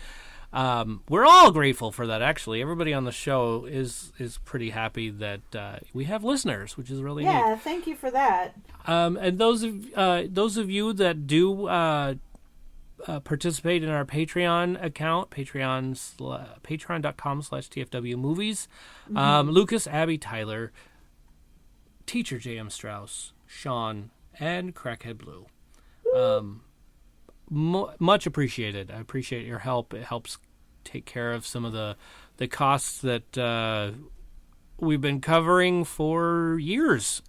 We're all grateful for that, actually. Everybody on the show is pretty happy that we have listeners, which is really neat. Yeah, thank you for that. And those of you that do participate in our Patreon account, patreon.com/tfwmovies. Lucas, Abby, Tyler, Teacher J.M. Strauss, Sean, and Crackhead Blue. Much appreciated. I appreciate your help. It helps take care of some of the costs that we've been covering for years.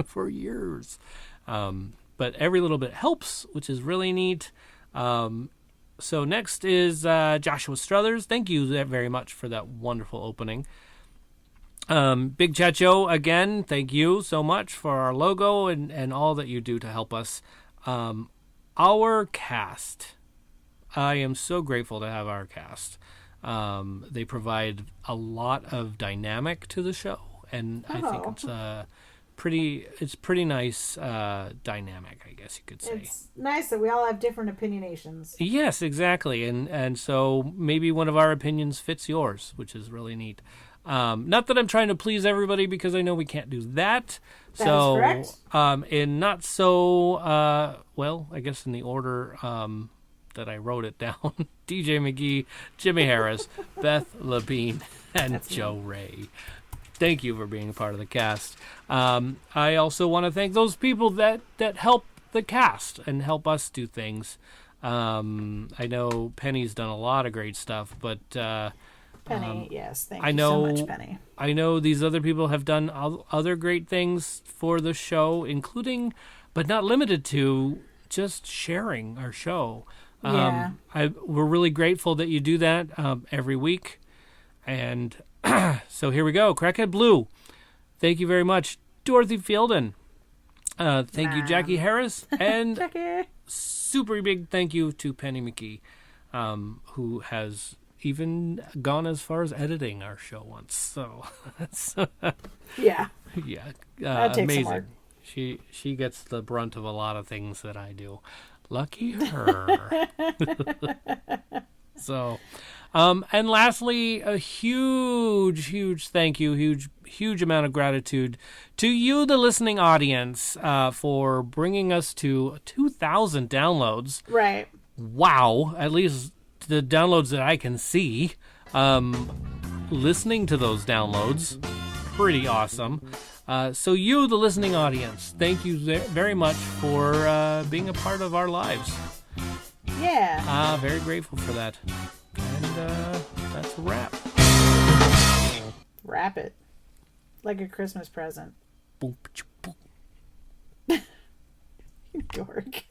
For years. But every little bit helps, which is really neat. So next is Joshua Struthers. Thank you very much for that wonderful opening. Big Chacho, again, thank you so much for our logo and all that you do to help us. Our cast. I am so grateful to have our cast. They provide a lot of dynamic to the show, and I think it's pretty nice dynamic, I guess you could say. It's nice that we all have different opinionations. Yes, exactly. And so maybe one of our opinions fits yours, which is really neat. Not that I'm trying to please everybody, because I know we can't do that. That is correct. In not so, well, I guess in the order, that I wrote it down. DJ McGee, Jimmy Harris, Beth Lapine, and Joe Ray. Thank you for being a part of the cast. I also want to thank those people that help the cast and help us do things. I know Penny's done a lot of great stuff, but Penny, yes, thank you so much, Penny. I know these other people have done other great things for the show, including, but not limited to, just sharing our show. Yeah. We're really grateful that you do that every week. And so here we go. Crackhead Blue, thank you very much. Dorothy Fielden, thank you, Jackie Harris. And Jackie. Super big thank you to Penny McKee, who has even gone as far as editing our show once. So that's Yeah. yeah, That takes some amazing. work. She gets the brunt of a lot of things that I do. Lucky her. So, and lastly, a huge thank you, huge amount of gratitude to you, the listening audience, for bringing us to 2,000 downloads. Right. Wow, at least the downloads that I can see. Listening to those downloads, pretty awesome. So you, the listening audience, thank you very much for being a part of our lives. Yeah. Very grateful for that. And that's a wrap. Wrap it. Like a Christmas present. Boom, boom. Dork.